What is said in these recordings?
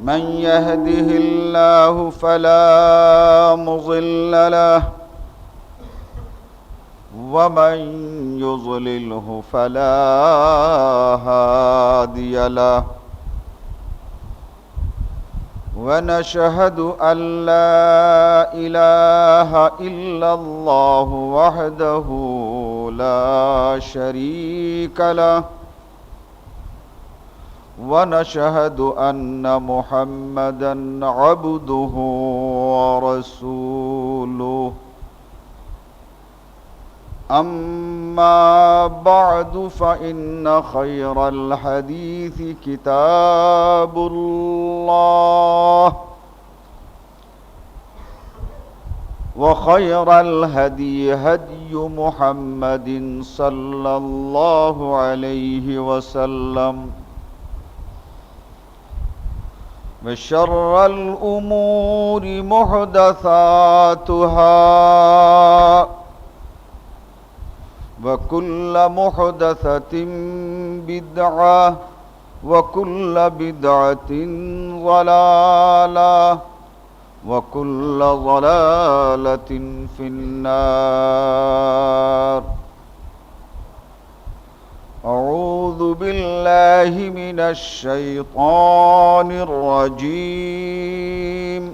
من يهده الله فلا مضل له ومن يضلله فلا هادي له ونشهد أن لا إله إلا الله وحده لا شريك له ونشهد أن محمدًا عبده ورسوله أما بعد فإن خير الحديث كتاب الله وخير الهدي هدي محمد صلى الله عليه وسلم وشر الأمور محدثاتها وكل محدثة بدعة وكل بدعة ضلالة وكل ضلالة في النار أعوذ بالله من الشيطان الرجيم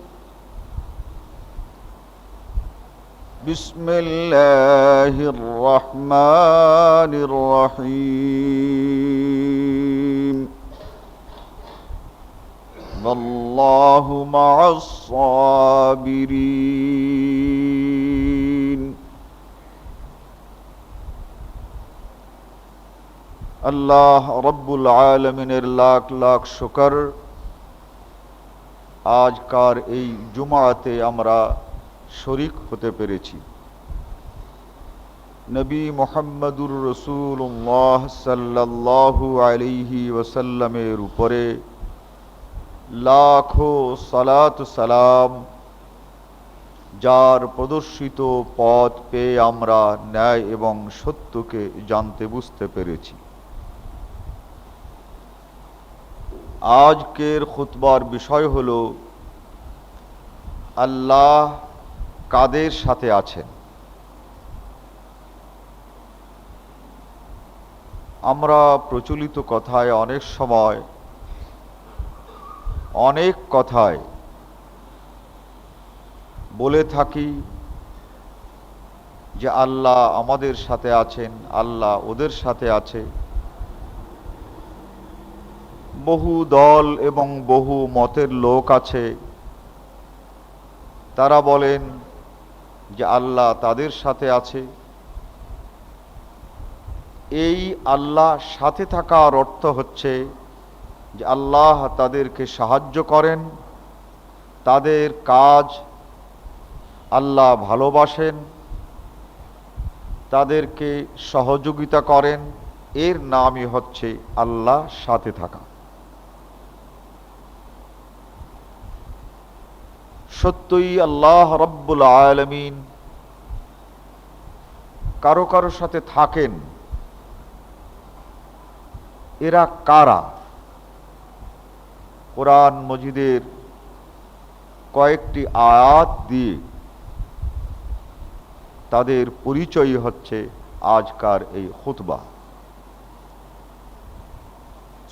بسم الله الرحمن الرحيم والله مع الصابرين আল্লাহ রব্বুল আলামিনের লাখ লাখ শুকর, আজকার এই জুমাতে আমরা শরীক হতে পেরেছি। নবী মুহাম্মদুর রাসূলুল্লাহ সাল্লাল্লাহু আলাইহি ওয়াসাল্লামের উপরে লাখো সালাত সালাম, যার প্রদর্শিত পথ পেয়ে আমরা ন্যায় এবং সত্যকে জানতে বুঝতে পেরেছি। আজকের খুতবার বিষয় হলো আল্লাহ কাদের সাথে আছেন। আমরা প্রচলিত কথায় অনেক সময় অনেক কথায় বলে থাকি যে আল্লাহ আমাদের সাথে আছেন, আল্লাহ ওদের সাথে আছে। বহু দল এবং বহু মতের লোক আছে, তারা বলেন যে আল্লাহ তাদের সাথে আছে। এই আল্লাহ সাথে থাকার অর্থ হচ্ছে যে আল্লাহ তাদেরকে সাহায্য করেন, তাদের কাজ আল্লাহ ভালোবাসেন, তাদেরকে সহযোগিতা করেন। এর নামই হচ্ছে আল্লাহ সাথে থাকা। সত্যই আল্লাহ রব্বুল আলামিন কারো কারো সাথে থাকেন। এরা কারা? কোরআন মজিদের কয়েকটি আয়াত দিয়ে তাদের পরিচয় হচ্ছে আজকার এই খুতবা।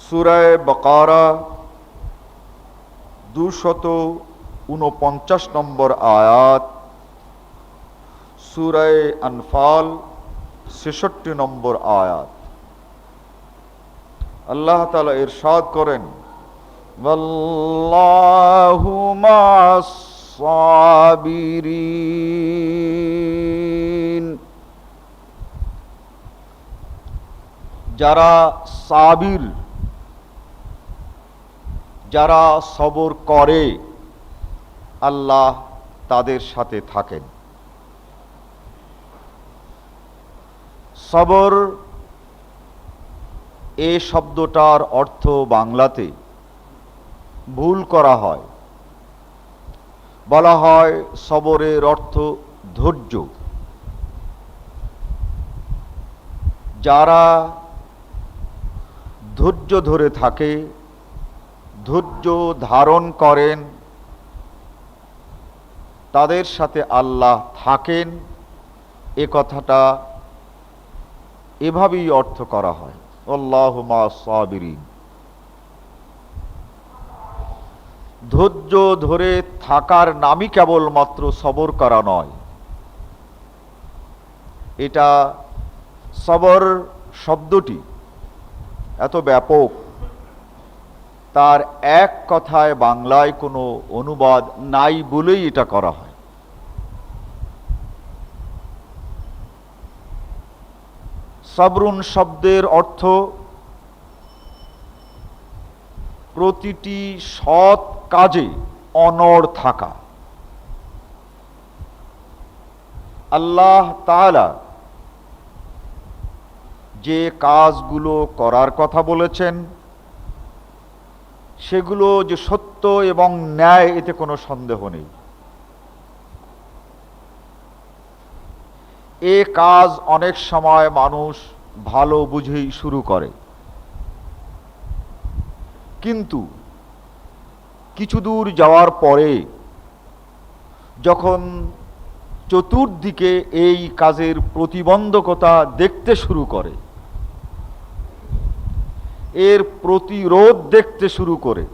সূরা বাকারা 249 নম্বর আয়াত, সূরা আনফাল 66 নম্বর আয়াত। আল্লাহ তাআলা ইরশাদ করেন, ওয়াল্লাহু মা'আস সাবিরিন। যারা সাবির, যারা সবর করে, আল্লাহ তাদের সাথে থাকেন। সবর এ শব্দটার অর্থ বাংলাতে ভুল করা হয়, বলা হয় সবরের অর্থ ধৈর্য। যারা ধৈর্য ধরে থাকে, ধৈর্য ধারণ করেন তাদের সাথে আল্লাহ থাকেন, এ কথাটা এভাবেই অর্থ করা হয়, আল্লাহু মা'আস সাবিরিন। ধৈর্য ধরে থাকার নামই কেবলমাত্র সবর করা নয়। এটা সবর শব্দটি এত ব্যাপক, তার এক কথায় বাংলায় কোনো অনুবাদ নাই বলেই এটা করা হয়। সবরুন শব্দের অর্থ প্রতিটি সৎ কাজে অনড় থাকা। আল্লাহ তাআলা যে কাজগুলো করার কথা বলেছেন সেগুলো যে সত্য এবং ন্যায়, এতে কোনো সন্দেহ নেই। এ কাজ অনেক সময় মানুষ ভালো বুঝেই শুরু করে, কিন্তু কিছু দূর যাওয়ার পরে যখন চতুর্দিকে এই কাজের প্রতিবন্ধকতা দেখতে শুরু করে, এর প্রতিরোধ দেখতে শুরু করে,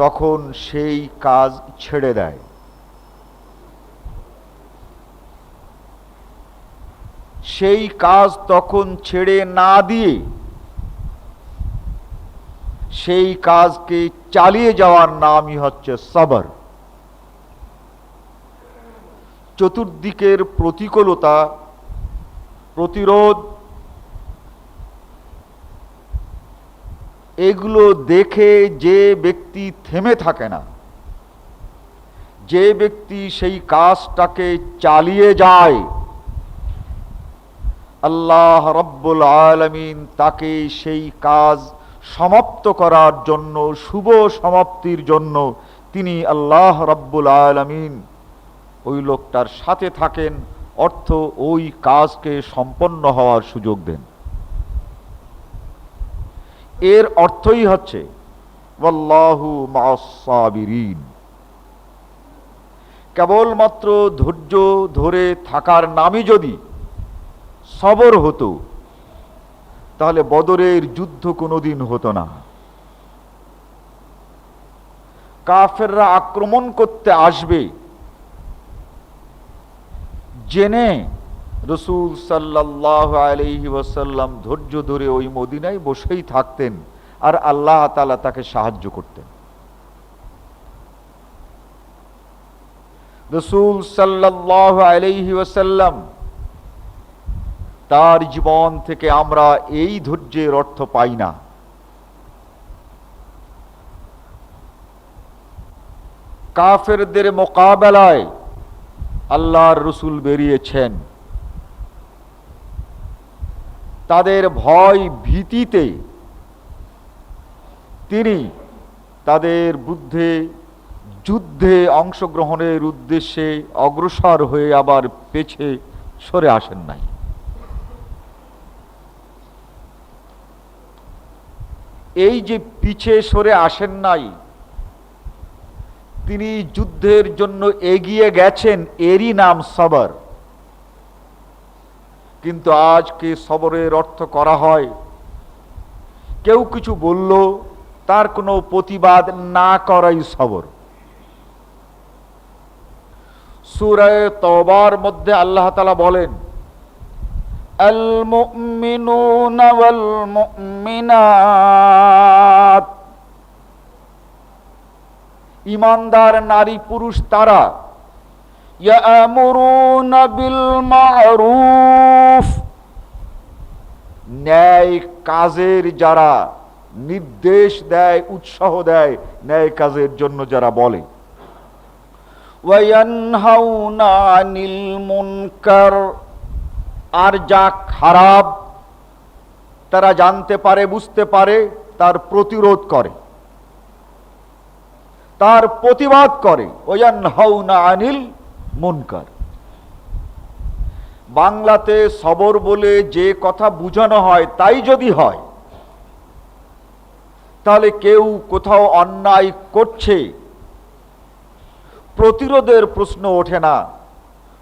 তখন সেই কাজ ছেড়ে দেয়। সেই কাজ তখন ছেড়ে না দিয়ে সেই কাজকে চালিয়ে যাওয়ার নামই হচ্ছে সবর। চতুর্দিকের প্রতিকূলতা, প্রতিরোধ, এগুলো দেখে যে ব্যক্তি থেমে থাকে না, যে ব্যক্তি সেই কাজটাকে চালিয়ে যায়, আল্লাহ রাব্বুল আলামিন তাকে সেই কাজ সমাপ্ত করার জন্য, শুভ সমাপ্তির জন্য তিনি আল্লাহ রাব্বুল আলামিন ওই লোকটার সাথে থাকেন, অর্থ ওই কাজকে সম্পন্ন হওয়ার সুযোগ দেন। এর অর্থই হচ্ছে ওয়াল্লাহু মা'আস সাবিরিন। কেবলমাত্র ধৈর্য ধরে থাকার নামই যদি সবর হতো, তাহলে বদরের যুদ্ধ কোনোদিন হতো না। কাফেররা আক্রমণ করতে আসবে জেনে রাসূল সাল্লাল্লাহু আলাইহি ওয়াসাল্লাম ধৈর্য ধরে ওই মদিনায় বসেই থাকতেন, আর আল্লাহ তাআলা তাকে সাহায্য করতেন। রাসূল সাল্লাল্লাহু আলাইহি ওয়াসাল্লাম তার জীবন থেকে আমরা এই ধৈর্যের অর্থ পাই না। কাফেরদের মোকাবেলায় আল্লাহর রাসূল বেরিয়েছেন, তাদের ভয় ভীতিতে তিনি তাদের বিরুদ্ধে যুদ্ধে অংশগ্রহণের উদ্দেশ্যে অগ্রসর হয়ে আবার পেছে সরে আসেন নাই। এই যে পিছে সরে আসেন নাই, তিনি যুদ্ধের জন্য এগিয়ে গেছেন, এরই নাম সবর। কিন্তু আজকে সবরের অর্থ করা হয় কেউ কিছু বলল তার কোনো প্রতিবাদ না করাই সবর। সূরা তওবার মধ্যে আল্লাহ তাআলা বলেন, আল মুমিনুনা ওয়াল মুমিনাত, ঈমানদার নারী পুরুষ তারা ইয়ামুরুনা বিল মা'রুফ, ন্যায় কাজের যারা নির্দেশ দেয়, উৎসাহ দেয়, ন্যায় কাজের জন্য যারা বলে, ওয়া ইয়ানহাউনা আনিল মুনকার, আর যা খারাপ তারা জানতে পারে, বুঝতে পারে, তার প্রতিরোধ করে, তার প্রতিবাদ করে। ওয়া ইয়ানহাউনা আনিল মুনকার। বাংলাতে সবর বলে যে কথা বোঝানো হয় তাই যদি হয়, তাহলে কেউ কোথাও অন্যায় করছে, প্রতিরোধের প্রশ্ন ওঠে না,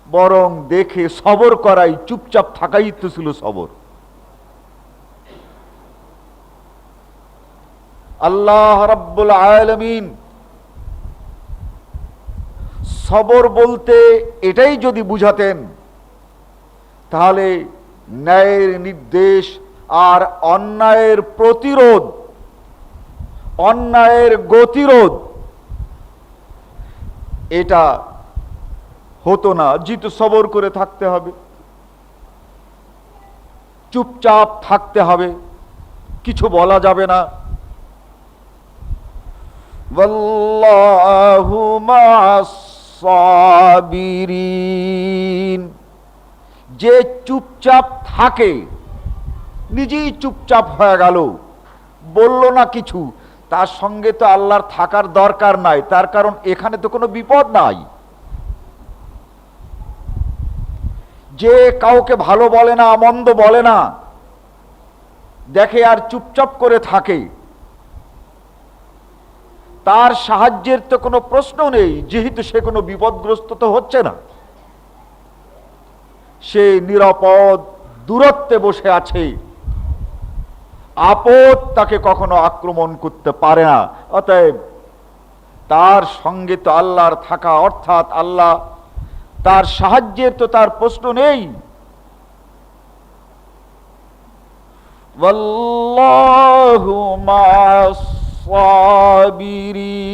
বরং দেখে সবর করাই, চুপচাপ থাকাই তো ছিল সবর। আল্লাহ রাব্বুল আলামিন সবর বলতে এটাই যদি বুঝাতেন, তাহলে ন্যায়ের নির্দেশ আর অন্যায়ের প্রতিরোধ, অন্যায়ের গতিরোধ, এটা হতো না। যেহেতু সবর করে থাকতে হবে, চুপচাপ থাকতে হবে, কিছু বলা যাবে না। ওয়াল্লাহু মা'আস সাবিরিন, যে চুপচাপ থাকে, নিজেই চুপচাপ হয়ে গেল, বলল না কিছু, তার সঙ্গে তো আল্লাহর থাকার দরকার নাই। তার কারণ এখানে তো কোনো বিপদ নাই। যে কাউকে ভালো বলে না, মন্দ বলে না, দেখে আর চুপচাপ করে থাকে, তার সাহায্যের তো কোনো প্রশ্ন নেই, যেহেতু সে কোনো বিপদগ্রস্ত তো হচ্ছে না। সে নিরাপদ দূরত্বে বসে আছে, আপদ তাকে কখনো আক্রমণ করতে পারে না। অতএব তার সঙ্গে তো আল্লাহর থাকা, অর্থাৎ আল্লাহ তার সাহায্যের তো তার প্রশ্ন নেই। ওয়াল্লাহু মা'আস সাবিরিন,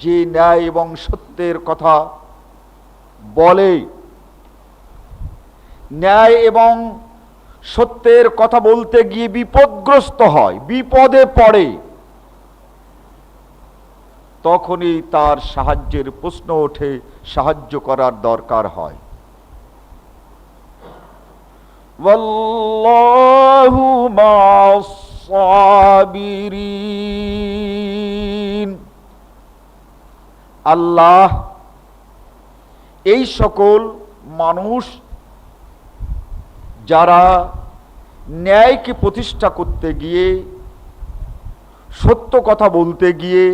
যে ন্যায় এবং সত্যের কথা বলে, ন্যায় এবং সত্যের কথা বলতে গিয়ে বিপদগ্রস্ত হয়, বিপদে পড়ে, তখনই তার সাহায্যের প্রশ্ন ওঠে, সাহায্য করার দরকার হয়। ওয়াল্লাহু মা'আস সাবিরিন, আল্লাহ এই সকল মানুষ যারা ন্যায়কে প্রতিষ্ঠা করতে গিয়ে, সত্য কথা বলতে গিয়ে,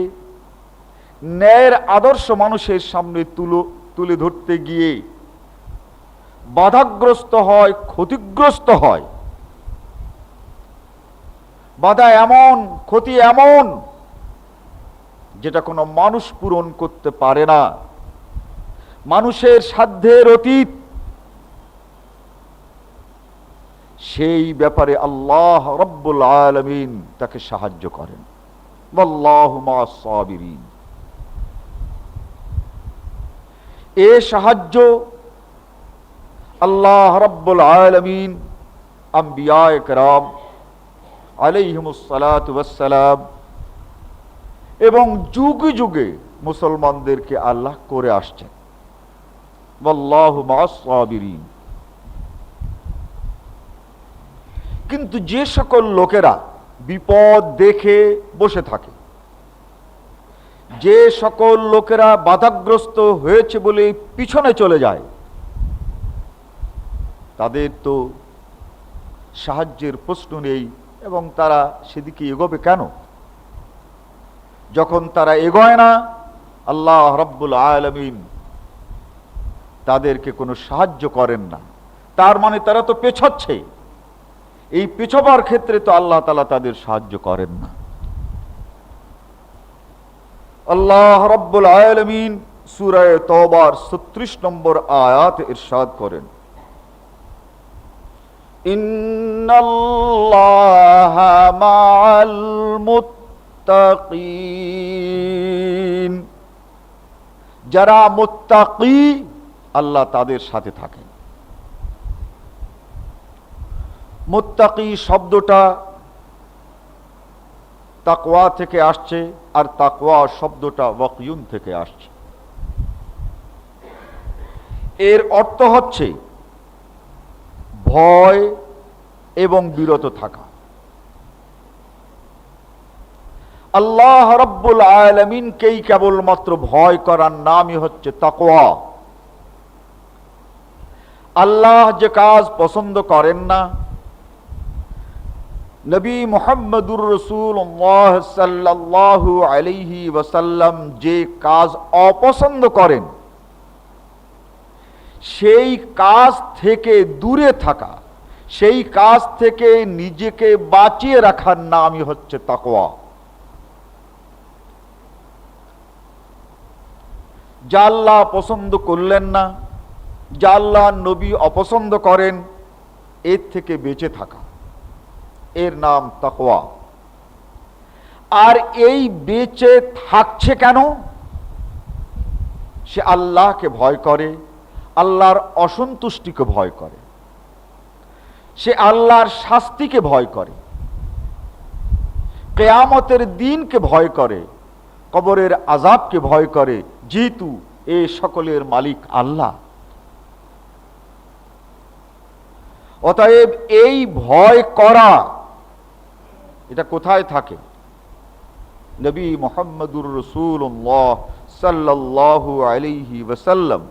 ন্যায়ের আদর্শ মানুষের সামনে তুলে ধরতে গিয়ে বাধাগ্রস্ত হয়, ক্ষতিগ্রস্ত হয়। বাধা এমন, ক্ষতি এমন, যেটা কোনো মানুষ পূরণ করতে পারে না, মানুষের সাধ্যের অতীত। সেই ব্যাপারে আল্লাহ রাব্বুল আলামিন তাকে সাহায্য করেন। ওয়াল্লাহু মা'আস সাবিরিন, এ সাহায্য আল্লাহ রাব্বুল আলামিন আম্বিয়ায়ে কেরাম আলাইহিমুস সালাতু ওয়াস সালাম এবং যুগে যুগে মুসলমানদেরকে আল্লাহ করে আসছেন। ওয়াল্লাহু মা'আস সাবিরিন, কিন্তু যে সকল লোকেরা বিপদ দেখে বসে থাকে, যে সকল লোকেরা বাধাগ্রস্ত হয়েছে বলে পিছনে চলে যায়, তাদের তো সাহায্যের প্রশ্ন নেই এবং তারা সেদিকে এগোবে কেন? যখন তারা এগোয় না, আল্লাহ রাব্বুল আলামিন তাদেরকে কোনো সাহায্য করেন না, তার মানে তারা তো পেছচ্ছে। এই পেছবার ক্ষেত্রে তো আল্লাহ তাআলা তাদের সাহায্য করেন না। আল্লাহ রাব্বুল আলামিন সূরা তওবার 36 নম্বর আয়াতে ইরশাদ করেন, ইন্নাল্লাহা মা'আল মুত্তাকিন, যারা মুত্তাকি আল্লাহ তাদের সাথে থাকেন। মুত্তাকি শব্দটা তাকওয়া থেকে আসছে, আর তাকওয়া শব্দটা ওয়াকিউন থেকে আসছে। এর অর্থ হচ্ছে ভয় এবং বিরত থাকা। আল্লাহ রাব্বুল আলামিনকেই কেবলমাত্র ভয় করার নামই হচ্ছে তাকওয়া। আল্লাহ যে কাজ পছন্দ করেন না, নবী মুহাম্মদুর রাসূলুল্লাহ সাল্লাল্লাহু আলাইহি ওয়াসাল্লাম যে কাজ অপছন্দ করেন সেই কাজ থেকে দূরে থাকা, সেই কাজ থেকে নিজেকে বাঁচিয়ে রাখার নামই হচ্ছে তাকওয়া। যা আল্লাহ পছন্দ করলেন না, যা আল্লাহ নবী অপছন্দ করেন, এর থেকে বেঁচে থাকা, এর নাম তাকওয়া। আর এই বেঁচে থাকছে কেন? সে আল্লাহকে ভয় করে, আল্লাহর অসন্তুষ্টিকে ভয় করে, সে আল্লাহর শাস্তিকে ভয় করে, কিয়ামতের দিনকে ভয় করে, কবরের আযাবকে ভয় করে, যেহেতু এ সকলের মালিক আল্লাহ। অতএব এই ভয় করা, এটা কোথায় থাকে? নবী মুহাম্মদুর রাসূলুল্লাহ সাল্লাল্লাহু আলাইহি ওয়াসাল্লাম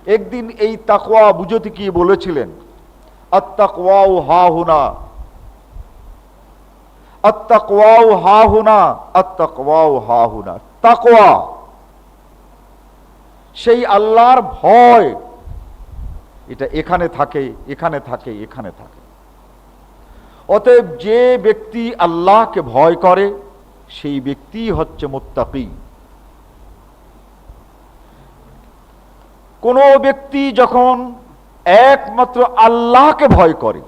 একদিন এই তাকওয়া বুঝতে কি বলেছিলেন, আত-তাকওয়াউ হাহুনা, আত-তাকওয়াউ হাহুনা, আত-তাকওয়াউ হাহুনা। তাকওয়া সেই আল্লাহর ভয়, এটা এখানে থাকে, এখানে থাকে, এখানে থাকে। অতএব যে ব্যক্তি আল্লাহকে ভয় করে সেই ব্যক্তি হচ্ছে মুত্তাকি। কোন ব্যক্তি যখন একমাত্র আল্লাহকে ভয় করে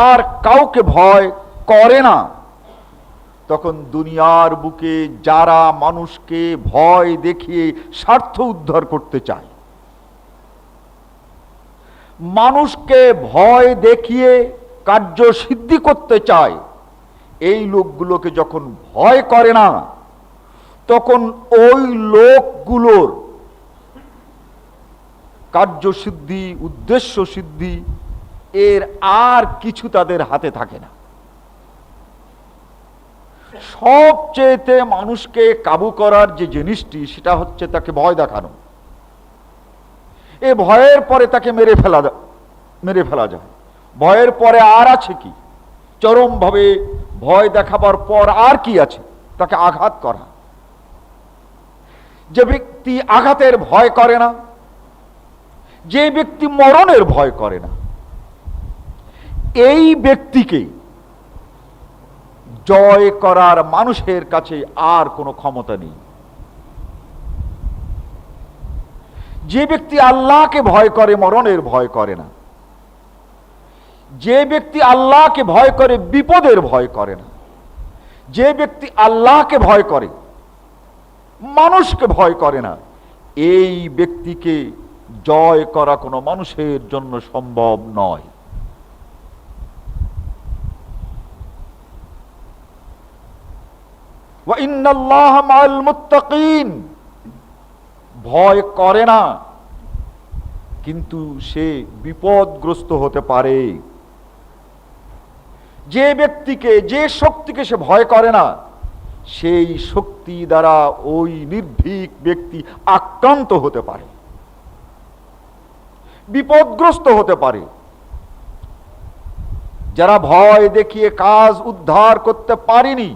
আর কাউকে ভয় করে না, তখন দুনিয়ার বুকে যারা মানুষকে ভয় দেখিয়ে স্বার্থ উদ্ধার করতে চায়, মানুষকে ভয় দেখিয়ে কার্য সিদ্ধি করতে চায়, এই লোকগুলোকে যখন ভয় করে না, তখন ওই লোকগুলোর কার্যসিদ্ধি, উদ্দেশ্য সিদ্ধি এর আর কিছু তাদের হাতে থাকে না। সবচেয়ে মানুষকে কাবু করার যে জিনিসটি, সেটা হচ্ছে তাকে ভয় দেখানো। এ ভয়ের পরে তাকে মেরে ফেলা যায়। ভয়ের পরে আর আছে কি? চরমভাবে ভয় দেখাবার পর আর কি আছে? তাকে আঘাত করা। যে ব্যক্তি আঘাতের ভয় করে না, যে ব্যক্তি মরণের ভয় করে না, এই ব্যক্তিকে জয় করার মানুষের কাছে আর কোনো ক্ষমতা নেই। যে ব্যক্তি আল্লাহকে ভয় করে, মরণের ভয় করে না, যে ব্যক্তি আল্লাহকে ভয় করে, বিপদের ভয় করে না, যে ব্যক্তি আল্লাহকে ভয় করে, মানুষকে ভয় করে না, এই ব্যক্তিকে জয় করা কোনো মানুষের জন্য সম্ভব নয়। ওয়া ইন্নাল্লাহা মাআল মুত্তাকিন, ভয় করে না কিন্তু সে বিপদগ্রস্ত হতে পারে। যে ব্যক্তিকে, যে শক্তিকে সে ভয় করে না, সেই শক্তি দ্বারা ওই নির্ভীক ব্যক্তি আক্রান্ত হতে পারে, বিপদগ্রস্ত হতে পারে। যারা ভয় দেখিয়ে কাজ উদ্ধার করতে পারেনি,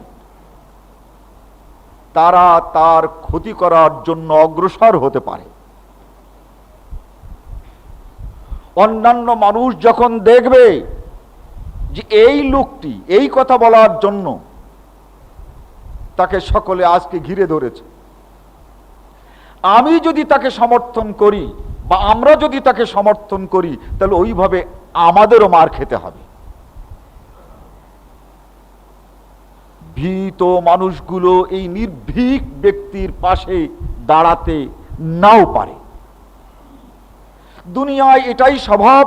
তারা তার ক্ষতি করার জন্য অগ্রসর হতে পারে। অন্যান্য মানুষ যখন দেখবে যে এই লোকটি এই কথা বলার জন্য তাকে সকলে আজকে ঘিরে ধরেছে, আমি যদি তাকে সমর্থন করি বা আমরা যদি তাকে সমর্থন করি, তাহলে ওইভাবে আমাদেরও মার খেতে হবে। ভীত মানুষগুলো এই নির্ভীক ব্যক্তির পাশে দাঁড়াতে নাও পারে। দুনিয়ায় এটাই স্বভাব,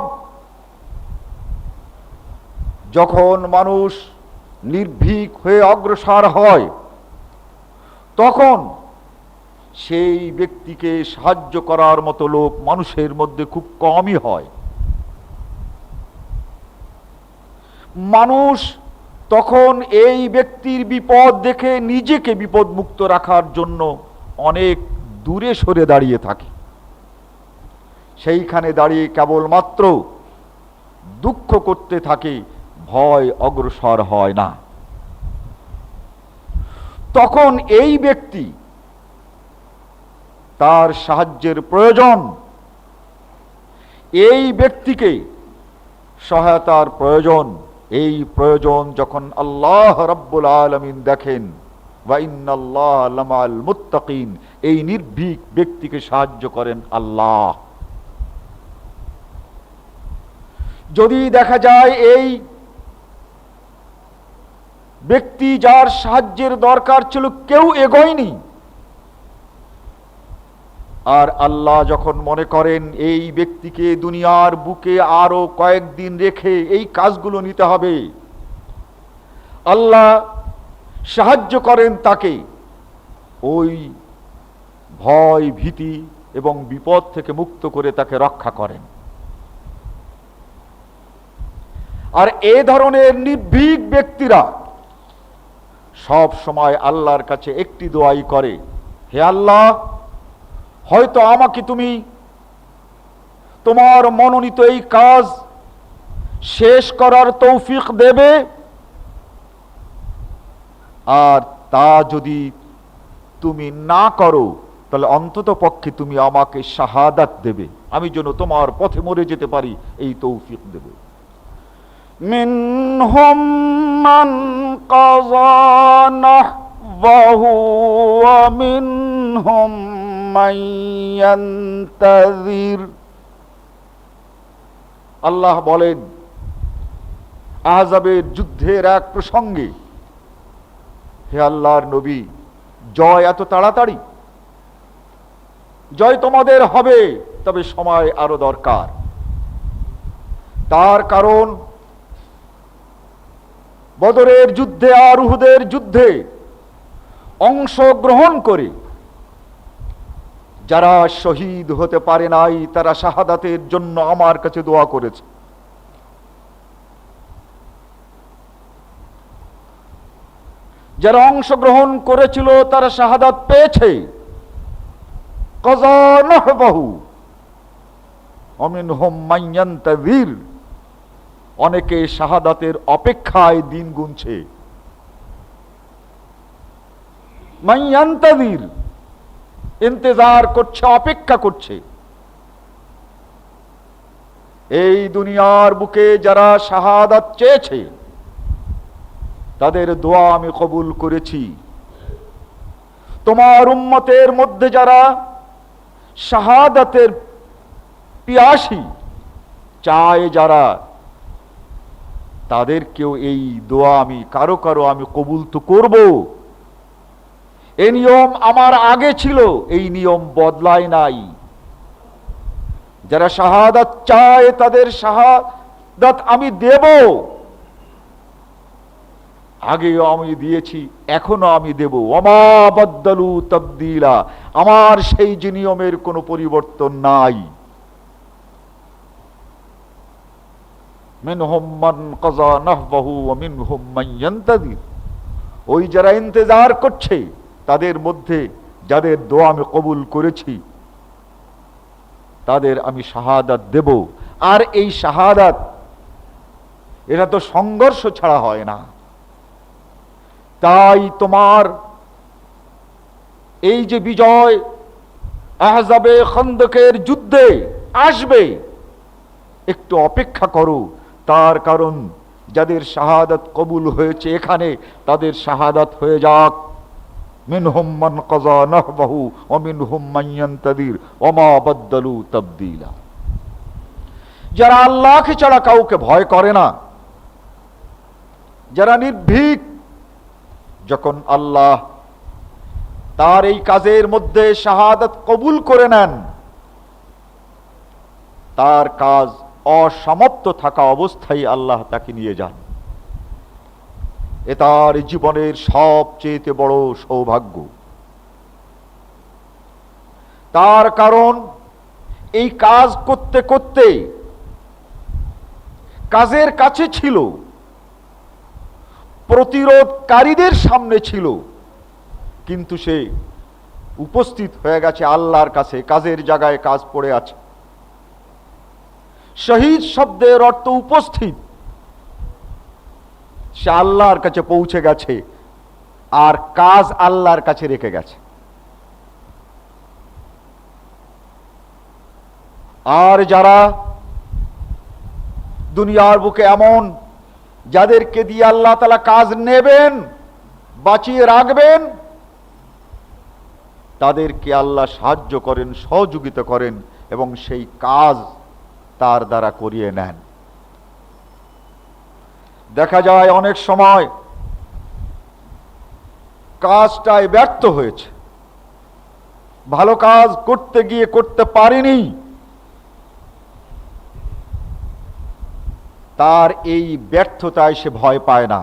যখন মানুষ নির্ভীক হয়ে অগ্রসর হয়, তখন সেই ব্যক্তিকে সাহায্য করার মতো লোক মানুষের মধ্যে খুব কমই হয়। মানুষ তখন এই ব্যক্তির বিপদ দেখে নিজেকে বিপদমুক্ত রাখার জন্য অনেক দূরে সরে দাঁড়িয়ে থাকে। সেইখানে দাঁড়িয়ে কেবলমাত্র দুঃখ করতে থাকে, ভয় অগ্রসর হয় না। তখন এই ব্যক্তি, তার সাহায্যের প্রয়োজন, এই ব্যক্তিকে সহায়তার প্রয়োজন। এই প্রয়োজন যখন আল্লাহ রাব্বুল আলামিন দেখেন, ওয়া ইন্নাল্লাহা লামাল মুত্তাকিন, এই নির্ভীক ব্যক্তিকে সাহায্য করেন আল্লাহ। যদি দেখা যায় এই ব্যক্তি যার সাহায্যের দরকার ছিল কেউ এগোয়নি, আর আল্লাহ যখন মনে করেন এই ব্যক্তিকে দুনিয়ার বুকে আরো কয়েকদিন রেখে এই কাজগুলো নিতে হবে, আল্লাহ সাহায্য করেন তাকে, ওই ভয় ভীতি এবং বিপদ থেকে মুক্ত করে তাকে রক্ষা করেন। আর এ ধরনের নির্ভীক ব্যক্তিরা সব সময় আল্লাহর কাছে একটি দোয়াই করে, হে আল্লাহ, হয়তো আমাকে তুমি তোমার মনোনীত এই কাজ শেষ করার তৌফিক দেবে, আর তা যদি তুমি না করো তাহলে অন্তত পক্ষে তুমি আমাকে শাহাদাত দেবে, আমি যেন তোমার পথে মরে যেতে পারি, এই তৌফিক দেবে। মিনহুম মান কাযা নাহবাহু ওয়া মিনহুম মান ইয়ান্তাযির। আল্লাহ বলেন, আহজাবের যুদ্ধের এক প্রসঙ্গে, হে আল্লাহর নবী, জয় এত তাড়াতাড়ি? জয় তোমাদের হবে, তবে সময় আরো দরকার। তার কারণ বদরের যুদ্ধে আর উহুদের যুদ্ধে অংশগ্রহণ করে যারা শহীদ হতে পারে নাই, তারা শাহাদাতের জন্য আমার কাছে দোয়া করেছে। যারা অংশগ্রহণ করেছিল তারা শাহাদাত পেয়েছে। কাযা নাহবাহু ওয়া মিনহুম মান ইয়ান্তাযির, অনেকে শাহাদাতের অপেক্ষায় দিন গুনছে। মান ইয়ান্তাযির, ইন্তজার করছে, অপেক্ষা করছে। এই দুনিয়ার বুকে যারা শাহাদাত চেয়েছে তাদের দোয়া আমি কবুল করেছি। তোমার উম্মতের মধ্যে যারা শাহাদাতের পিয়াসী চায়, যারা, তাদেরকেও এই দোয়া আমি কারো কারো আমি কবুল তো করব। এই নিয়ম আমার আগে ছিল, এই নিয়ম বদলায় নাই। যারা শাহাদাত চায় তাদের শাহাদাত আমি দেব, আগেও আমি দিয়েছি, এখনো আমি দেব। ওয়ামা বাদদালু তাবদীলা, আমার সেই যে নিয়মের কোনো পরিবর্তন নাই। মিনহুম মান কাযা নাহবাহু ওয়া মিনহুম মান ইয়ান্তাযির, ওই যারা ইন্তজার করছে তাদের মধ্যে যাদের দোয়া আমি কবুল করেছি তাদের আমি শাহাদাত দেব। আর এই শাহাদাত, এটা তো সংঘর্ষ ছাড়া হয় না। তাই তোমার এই যে বিজয় আহজাবে খন্দকের যুদ্ধে আসবে, একটু অপেক্ষা করো। তার কারণ যাদের শাহাদাত কবুল হয়েছে এখানে, তাদের শাহাদাত হয়ে যাক। মিনহুম মান কাযা নাহবাহু ওয়া মিনহুম মান ইয়ান্তাযির ওয়া মা বাদদালু তাবদীলা। যারা আল্লাহকে ছাড়া কাউকে ভয় করে না, যারা নির্ভীক, যখন আল্লাহ তার এই কাজের মধ্যে শাহাদাত কবুল করে নেন, তার কাজ অসমাপ্ত থাকা অবস্থায় আল্লাহ তাকে নিয়ে যান। এ তার জীবনের সবচেয়ে বড় সৌভাগ্য। তার কারণ এই কাজ করতে করতে কাজের কাছে ছিল, প্রতিরোধকারীদের সামনে ছিল, কিন্তু সে উপস্থিত হয়ে গেছে আল্লাহর কাছে, কাজের জায়গায় কাজ পড়ে আছে। শহীদ শব্দের অর্থ উপস্থিত। সে আল্লাহর কাছে পৌঁছে গেছে আর কাজ আল্লাহর কাছে রেখে গেছে। আর যারা দুনিয়ার বুকে এমন, যাদেরকে দিয়ে আল্লাহ তাআলা কাজ নেবেন, বাঁচিয়ে রাখবেন, তাদেরকে আল্লাহ সাহায্য করেন, সহযোগিতা করেন এবং সেই কাজ তার দ্বারা করিয়ে নেন। দেখা যায় অনেক সময় কাজটায় ব্যর্থ হয়েছে, ভালো কাজ করতে গিয়ে করতে পারেনি, তার এই ব্যর্থতায় সে ভয় পায় না।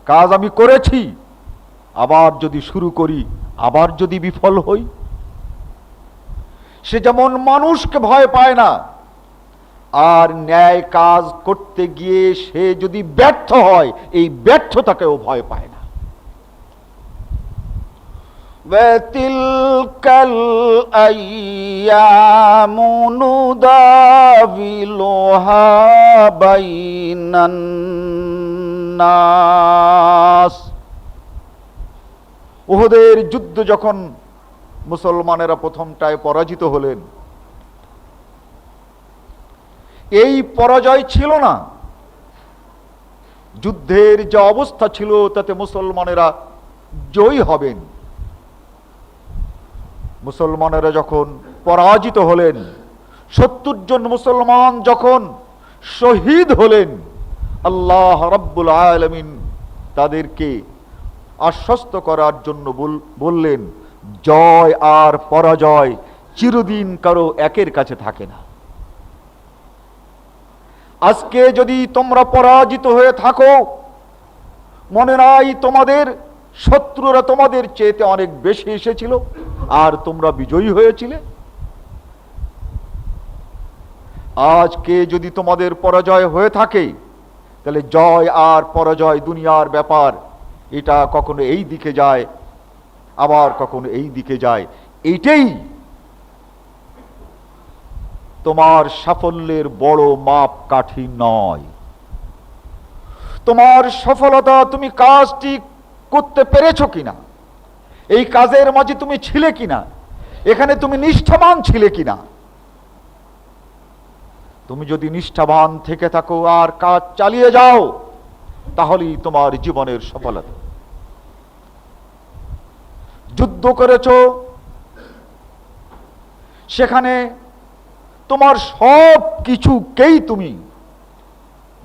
কাজ আমি করেছি, আবার যদি শুরু করি, আবার যদি বিফল হই। সে যেমন মানুষকে ভয় পায় না, আর ন্যায় কাজ করতে গিয়ে সে যদি ব্যর্থ হয়, এই ব্যর্থতাকেও ভয় পায় না। ওয়াতিলকাল আইয়ামু নুদাবিলুহা বাইনান নাস। উহুদের যুদ্ধ যখন মুসলমানেরা প্রথমটায় পরাজিত হলেন, এই পরাজয় ছিল না, যুদ্ধের যে অবস্থা ছিল তাতে মুসলমানেরা জয়ী হবেন। মুসলমানেরা যখন পরাজিত হলেন, ৭০ জন মুসলমান যখন শহীদ হলেন, আল্লাহ রাব্বুল আলামিন তাদেরকে আশ্বস্ত করার জন্য বললেন, জয় আর পরাজয় চিরদিন কারো একের কাছে থাকে না। আজকে যদি তোমরা পরাজিত হয়ে থাকো, মনে নাই তোমাদের শত্রুরা তোমাদের চেয়েতে অনেক বেশি এসেছিল আর তোমরা বিজয়ী হয়েছিলে? আজকে যদি তোমাদের পরাজয় হয়ে থাকে, তাহলে জয় আর পরাজয় দুনিয়ার ব্যাপার। এটা কখনো এই দিকে যায়, আবার কখনো এই দিকে যায়। এইটাই তোমার সাফল্যের বড় মাপকাঠি নয়। তোমার সফলতা তুমি কাজটি করতে পেরেছো কিনা, এই কাজের মাঝে তুমি ছিলে কিনা, এখানে তুমি নিষ্ঠাবান ছিলে কিনা। তুমি যদি নিষ্ঠাবান থেকে থাকো আর কাজ চালিয়ে যাও, তাহলেই তোমার জীবনের সফলতা। যুদ্ধ করেছো, সেখানে তোমার সব কিছুকেই তুমি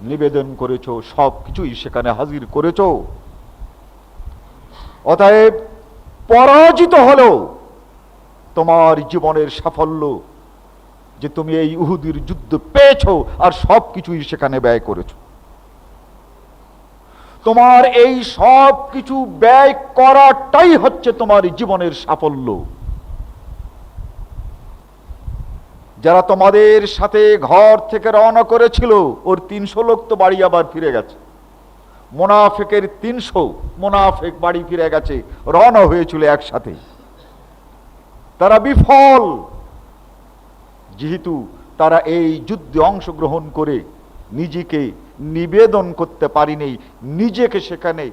নিবেদন করেছো, সব কিছুই সেখানে হাজির করেছো। অতএব পরাজিত হলেও তোমার জীবনের সাফল্য যে তুমি এই উহুদের যুদ্ধ পেয়েছো আর সব কিছুই সেখানে ব্যয় করেছো। তোমার এই সব কিছু ব্যয় করাটাই হচ্ছে তোমার জীবনের সাফল্য। যারা তোমাদের সাথে ঘর থেকে রওনা করেছিল, ওর ৩০০ লোক তো বাড়ি আবার ফিরে গেছে। মুনাফিকের ৩০০ মুনাফিক বাড়ি ফিরে গেছে, রওনা হয়েছিল একসাথে। তারা বিফল, যেহেতু তারা এই যুদ্ধে অংশগ্রহণ করে নিজেকে নিবেদন করতে পারিনি, নিজেকে সেখানে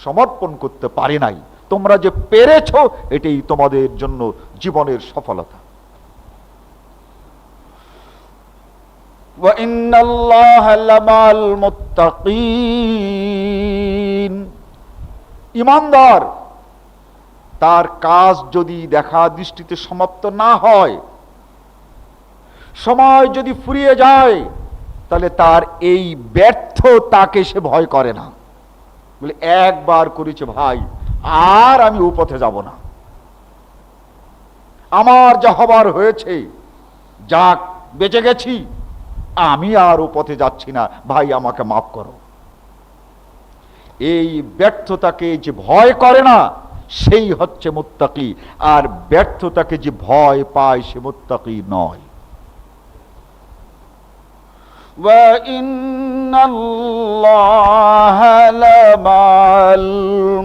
সমর্পণ করতে পারি নাই। তোমরা যে পেরেছো, এটাই তোমাদের জন্য জীবনের সফলতা। ইমানদার তার কাজ যদি দেখা দৃষ্টিতে সমাপ্ত না হয়, সময় যদি ফুরিয়ে যায়, তাহলে তার এই ব্যর্থতাকে সে ভয় করে না। বলে একবার করেছে ভাই, আর আমি ও পথে যাব না, আমার যা হবার হয়েছে, যাক বেঁচে গেছি, আমি আর ও পথে যাচ্ছি না, ভাই আমাকে মাফ করো। এই ব্যর্থতাকে যে ভয় করে না, সেই হচ্ছে মুত্তাকি। আর ব্যর্থতাকে যে ভয় পায়, সে মুত্তাকি নয়। ওয়াইন্নাল্লাহা লামাল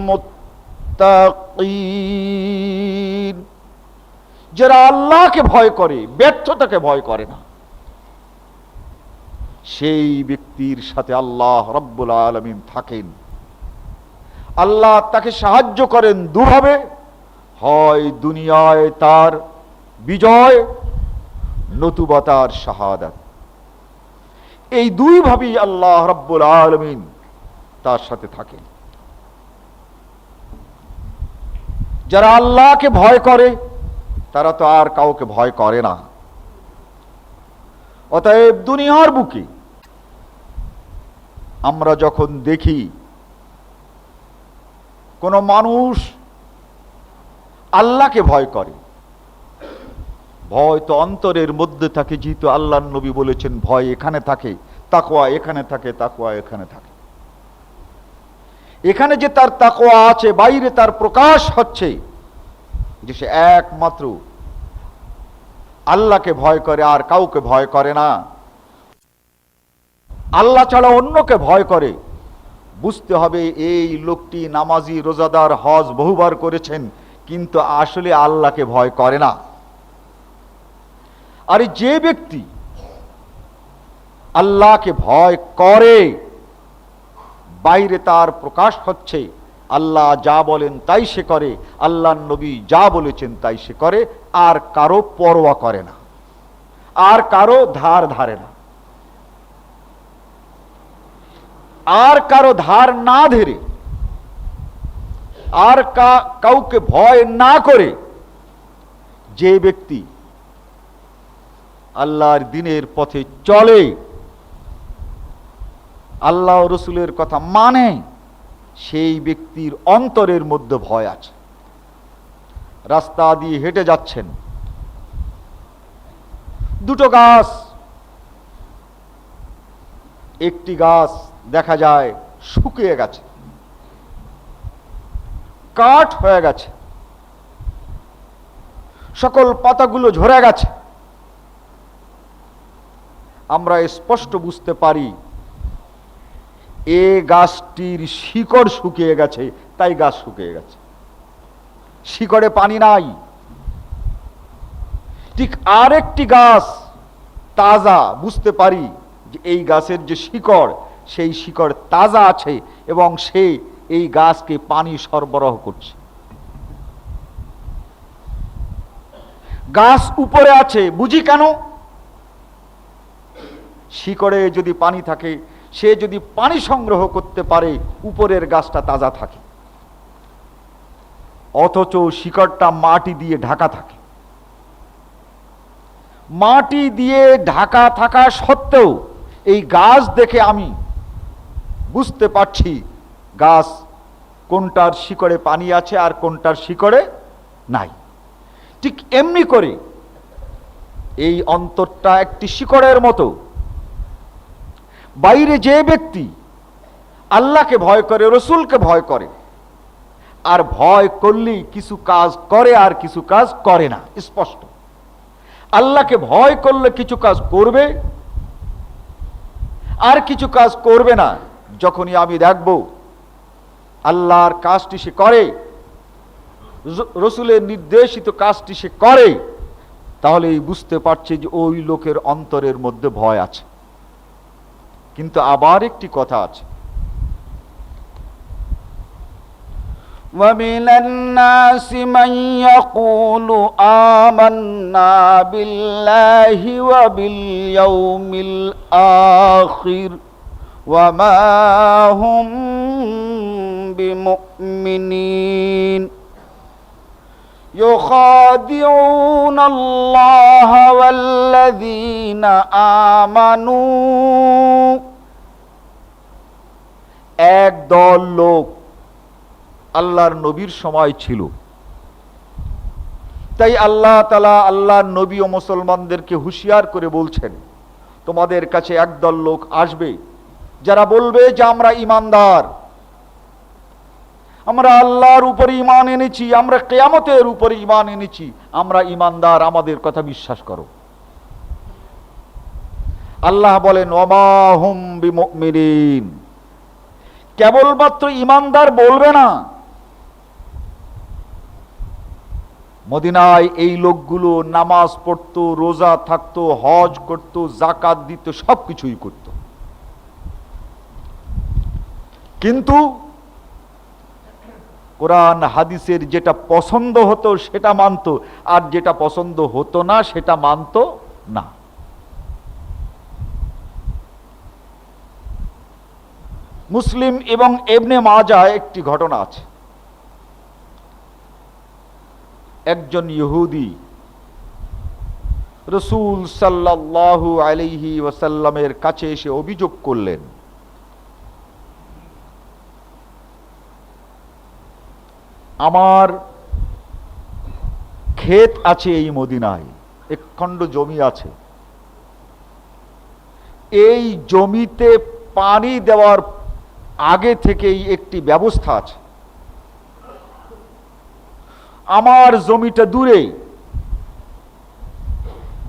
মুত্তাকিন। যারা আল্লাহকে ভয় করে, ব্যর্থতাকে ভয় করে না। ওয়াইন্নাল্লাহা লামাল মুত্তাকিন। যারা আল্লাহকে ভয় করে, ব্যর্থতাকে ভয় করে না। ওয়াইন্নাল্লাহা লামাল মুত্তাকিন। যারা আল্লাহকে ভয় করে, ব্যর্থতাকে ভয় করে না। ওয়াইন্নাল্লাহা লামাল মুত্তাকিন। যারা আল্লাহকে ভয় করে, সেই ব্যক্তির সাথে আল্লাহ রাব্বুল আলামিন থাকেন। আল্লাহ তাকে সাহায্য করেন দুভাবে, হয় দুনিয়ায় তার বিজয়, নতুবা তার শাহাদাত। এই দুইভাবেই আল্লাহ রাব্বুল আলামিন তার সাথে থাকেন। যারা আল্লাহকে ভয় করে তারা তো আর কাউকে ভয় করে না। অতএব দুনিয়ার বুকে আমরা যখন দেখি কোন মানুষ আল্লাহকে ভয় করে, ভয় তো অন্তরের মধ্যে থাকে, যেহেতু আল্লাহর নবী বলেছেন ভয় এখানে থাকে, তাকওয়া এখানে থাকে, তাকওয়া এখানে থাকে। এখানে যে তার তাকওয়া আছে, বাইরে তার প্রকাশ হচ্ছে যে সে একমাত্র আল্লাহকে ভয় করে, আর কাউকে ভয় করে না, আল্লাহ ছাড়া অন্যকে ভয় করে। বুঝতে হবে এই লোকটি নামাজি, রোজাদার, হজ বহুবার করেছেন, কিন্তু আসলে আল্লাহকে ভয় করে না। আর যে ব্যক্তি আল্লাহকে ভয় করে, বাইরে তার প্রকাশ হচ্ছে, আল্লাহ যা বলেন তাই সে করে, আল্লাহর নবী যা বলেছেন তাই সে করে, আর কারো পরোয়া করে না, আর কারো ধার ধারে না, আর কারো ধার না ধরে, আর কাউকে ভয় না করে যে ব্যক্তি আল্লাহর দ্বীনের পথে চলে, আল্লাহ রসুলের কথা মানে, সেই ব্যক্তির অন্তরের মধ্যে ভয় আছে। রাস্তা দিয়ে হেঁটে যাচ্ছেন, দুটো গাছ, একটি গাছ দেখা যায় শুকিয়ে গেছে, কাঠ হয়ে গেছে, সকল পাতাগুলো ঝরে গেছে। আমরা স্পষ্ট বুঝতে পারি এ গাছটির শিকড় শুকিয়ে গেছে, তাই গাছ শুকিয়ে গেছে, শিকড়ে পানি নাই। ঠিক আরেকটি গাছ তাজা, বুঝতে পারি যে এই গাছের যে শিকড়, সেই শিকড় তাজা আছে এবং সে এই গাছকে পানি সরবরাহ করছে। গাছ উপরে আছে, বুঝি কেন? শিকড়ে যদি পানি থাকে, সে যদি পানি সংগ্রহ করতে পারে, উপরের গাছটা তাজা থাকে। অথচ শিকড়টা মাটি দিয়ে ঢাকা থাকে। মাটি দিয়ে ঢাকা থাকা সত্ত্বেও এই গাছ দেখে আমি বুঝতে পারছি গাছ কোনটার শিকড়ে পানি আছে আর কোনটার শিকড়ে নাই। ঠিক এমনি করে এই অন্তরটা একটি শিকড়ের মতো। বাইরে যে ব্যক্তি আল্লাহকে ভয় করে, রসুলকে ভয় করে, আর ভয় করলেই কিছু কাজ করে আর কিছু কাজ করে না, স্পষ্ট। আল্লাহকে ভয় করলে কিছু কাজ করবে আর কিছু কাজ করবে না। যখনই আমি দেখব আল্লাহর কাজটি সে করে, রসুলের নির্দেশিত কাজটি সে করে, তাহলেই বুঝতে পারছি যে ওই লোকের অন্তরের মধ্যে ভয় আছে। কিন্তু আবার একটি কথা আছে, وَمِنَ النَّاسِ مَن يَقُولُ آمَنَّا بِاللَّهِ وَبِالْيَوْمِ الْآخِرِ وَمَا هُمْ بِمُؤْمِنِينَ يُخَادِعُونَ اللَّهَ وَالَّذِينَ آمَنُوا। এক দল লোক আল্লাহর নবীর সময় ছিল, তাই আল্লাহ তাআলা আল্লাহর নবী ও মুসলমানদেরকে হুঁশিয়ার করে বলছেন, তোমাদের কাছে একদল লোক আসবে যারা বলবে যে আমরা ঈমানদার, আমরা আল্লাহর উপরে ঈমান এনেছি, আমরা কিয়ামতের উপরে ঈমান এনেছি, আমরা ঈমানদার, আমাদের কথা বিশ্বাস করো। আল্লাহ বলেন ওয়ামা হুম বিমুমিনিন, কেবলমাত্র ঈমানদার বলবে না। মদিনায় এই লোকগুলো নামাজ পড়তো, রোজা থাকতো, হজ করতো, যাকাত দিত, সবকিছুই করতো। কিন্তু কোরআন হাদিসের যেটা পছন্দ হতো সেটা মানত, আর যেটা পছন্দ হতো না সেটা মানত না। মুসলিম এবং ইবনে মাজাহ একটি ঘটনা আছে। একজন ইহুদি রাসূল সাল্লাল্লাহু আলাইহি ওয়াসাল্লামের কাছে এসে অভিযোগ করলেন, আমার ক্ষেত আছে এই মদিনায়, এক খণ্ড জমি আছে, এই জমিতে পানি দেওয়ার আগে থেকেই একটি ব্যবস্থা আছে। আমার জমিটা দূরে,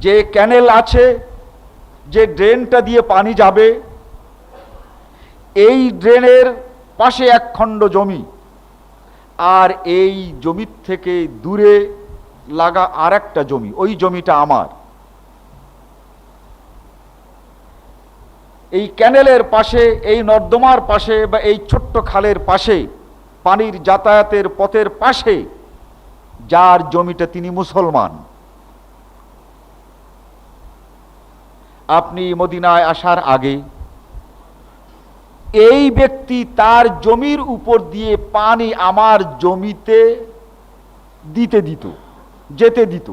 যে ক্যানেল আছে, যে ড্রেনটা দিয়ে পানি যাবে, এই ড্রেনের পাশে এক খণ্ড জমি, আর এই জমির থেকে দূরে লাগা আর একটা জমি, ওই জমিটা আমার। এই ক্যানেলের পাশে, এই নর্দমার পাশে বা এই ছোট্ট খালের পাশে, পানির যাতায়াতের পথের পাশে যার জমিটা, তিনি মুসলমান। আপনি মদিনায় আসার আগে এই ব্যক্তি তার জমির উপর দিয়ে পানি আমার জমিতে যেতে দিত,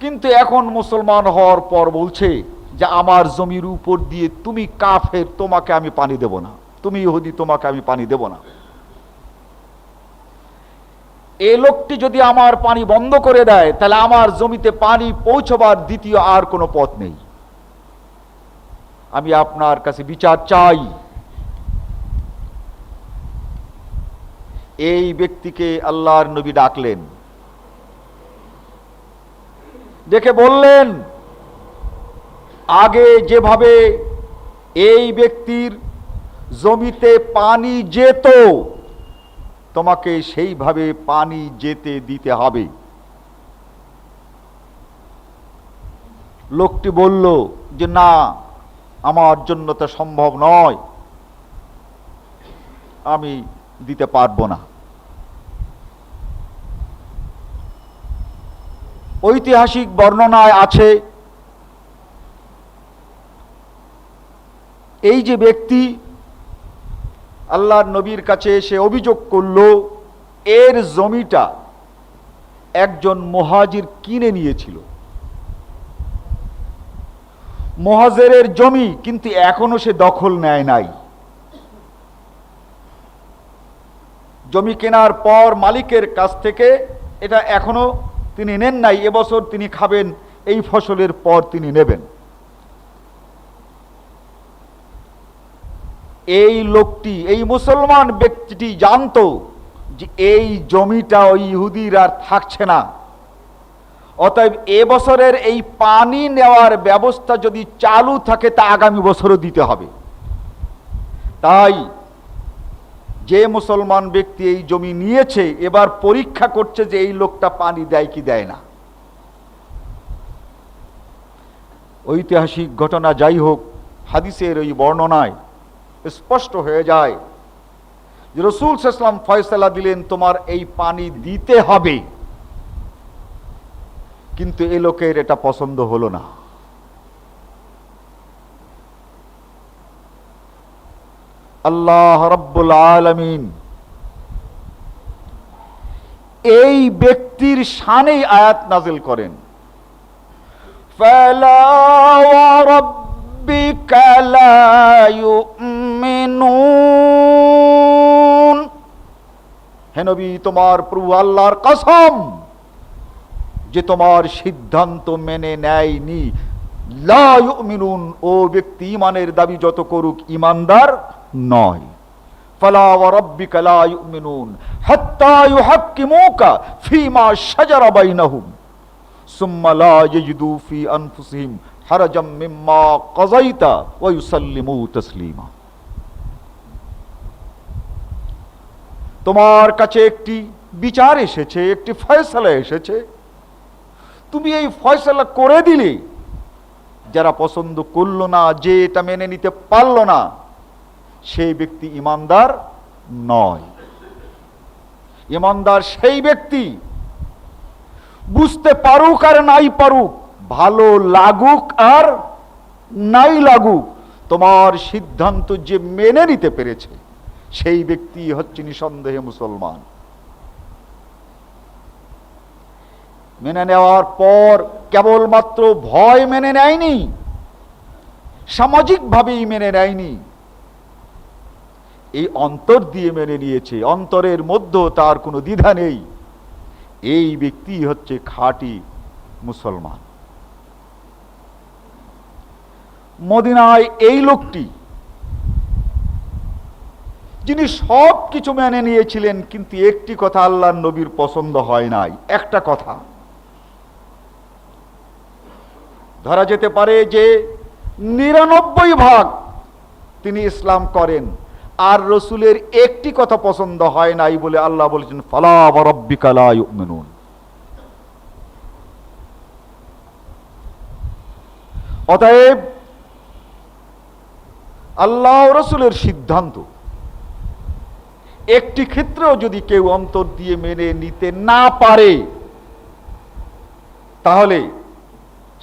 কিন্তু এখন মুসলমান হওয়ার পর বলছে যে আমার জমির উপর দিয়ে তুমি কাফের, তোমাকে আমি পানি দেব না, তুমি ইহুদি, তোমাকে আমি পানি দেব না। এই লোকটি যদি আমার পানি বন্ধ করে দেয়, তাহলে আমার জমিতে পানি পৌঁছবার দ্বিতীয় আর কোনো পথ নেই। আমি আপনার কাছে বিচার চাই। এই ব্যক্তিকে আল্লাহর নবী ডাকলেন, ডেকে বললেন, আগে যেভাবে এই ব্যক্তির জমিতে পানি যেত, তোমাকে সেইভাবে পানি যেতে দিতে হবে। লোকটি বলল যে না, আমার জন্য তো সম্ভব নয়, আমি দিতে পারবো না। ঐতিহাসিক বর্ণনায় আছে, এই যে ব্যক্তি আল্লাহর নবীর কাছে এসে অভিযোগ করলো, এর জমিটা একজন মুহাজির কিনে নিয়েছিল। মুহাজিরের জমি, কিন্তু এখনো সে দখল নেয় নাই। জমি কেনার পর মালিকের কাছ থেকে এটা এখনো তিনি নেন নাই, এবছর তিনি খাবেন, এই ফসলের পর তিনি নেবেন। এই লোকটি, এই মুসলমান ব্যক্তিটি জানতো যে এই জমিটা ওই ইহুদির আর থাকছে না, অতএব এবছরের এই পানি নেওয়ার ব্যবস্থা যদি চালু থাকে তা আগামী বছরও দিতে হবে। তাই যে মুসলমান ব্যক্তি এই জমি নিয়েছে, এবার পরীক্ষা করছে যে এই লোকটা পানি দেয় কি দেয় না। ঐতিহাসিক ঘটনা যাই হোক, হাদিসের ওই বর্ণনায় স্পষ্ট হয়ে যায় যে রাসূল সাল্লাল্লাহু আলাইহি ওয়াসাল্লাম ফয়সালা দিলেন, তোমার এই পানি দিতে হবে, কিন্তু এই লোকের এটা পছন্দ হলো না। আল্লাহ রাব্বুল আলামিন এই ব্যক্তির শানেই আয়াত নাযিল করেন, ফালা ওয়া রাব্বিকা লা ইউমিনুন, হে নবী, তোমার প্রভু আল্লাহর কসম যে তোমার সিদ্ধান্ত মেনে নেয়নি। লা ইউমিনুন, ও ব্যক্তি ঈমানের দাবি যত করুক ঈমানদার নয়। ফালা ওয়া রাব্বিকা লা ইউমিনুন হাত্তা ইউহাক্কিমুকা ফীমা শাজারা বাইনাহুম সুম্মা লা ইয়াজিদু ফী আনফুসিহিম হারাজাম মিম্মা কাযাইতা ওয়া ইউসাল্লিমু তাসলিমা। তোমার কাছে একটি বিচার এসেছে, একটি ফয়সালা এসেছে, তুমি এই ফয়সালা করে দিলে, যারা পছন্দ করলো না, যে এটা মেনে নিতে পারলো না, সেই ব্যক্তি ঈমানদার নয়। ঈমানদার সেই ব্যক্তি বুঝতে পারুক আর নাই পারুক, ভালো লাগুক আর নাই লাগুক, তোমার সিদ্ধান্ত যে মেনে নিতে পেরেছে সেই ব্যক্তি হচ্ছে নিঃসন্দেহে মুসলমান। মেনে নেওয়ার পর কেবলমাত্র ভয় মেনে নেয়নি, সামাজিকভাবেই মেনে নেয়নি, এই অন্তর দিয়ে মেনে নিয়েছে, অন্তরের মধ্যে তার কোনো দ্বিধা নেই। এই ব্যক্তি হচ্ছে খাঁটি মুসলমান। মদিনায় এই লোকটি, যিনি সব কিছু মেনে নিয়েছিলেন, কিন্তু একটি কথা আল্লাহর নবীর পছন্দ হয় নাই। একটা কথা ধরা যেতে পারে যে 99% তিনি ইসলাম করেন, আর রসুলের একটি কথা পছন্দ হয় নাই বলে আল্লাহ বলেছেন ফালা ওয়া রাব্বিকা লা ইউমিনুন। অতএব আল্লাহ ও রসুলের সিদ্ধান্ত একটি ক্ষেত্রেও যদি কেউ অন্তর দিয়ে মেনে নিতে না পারে, তাহলে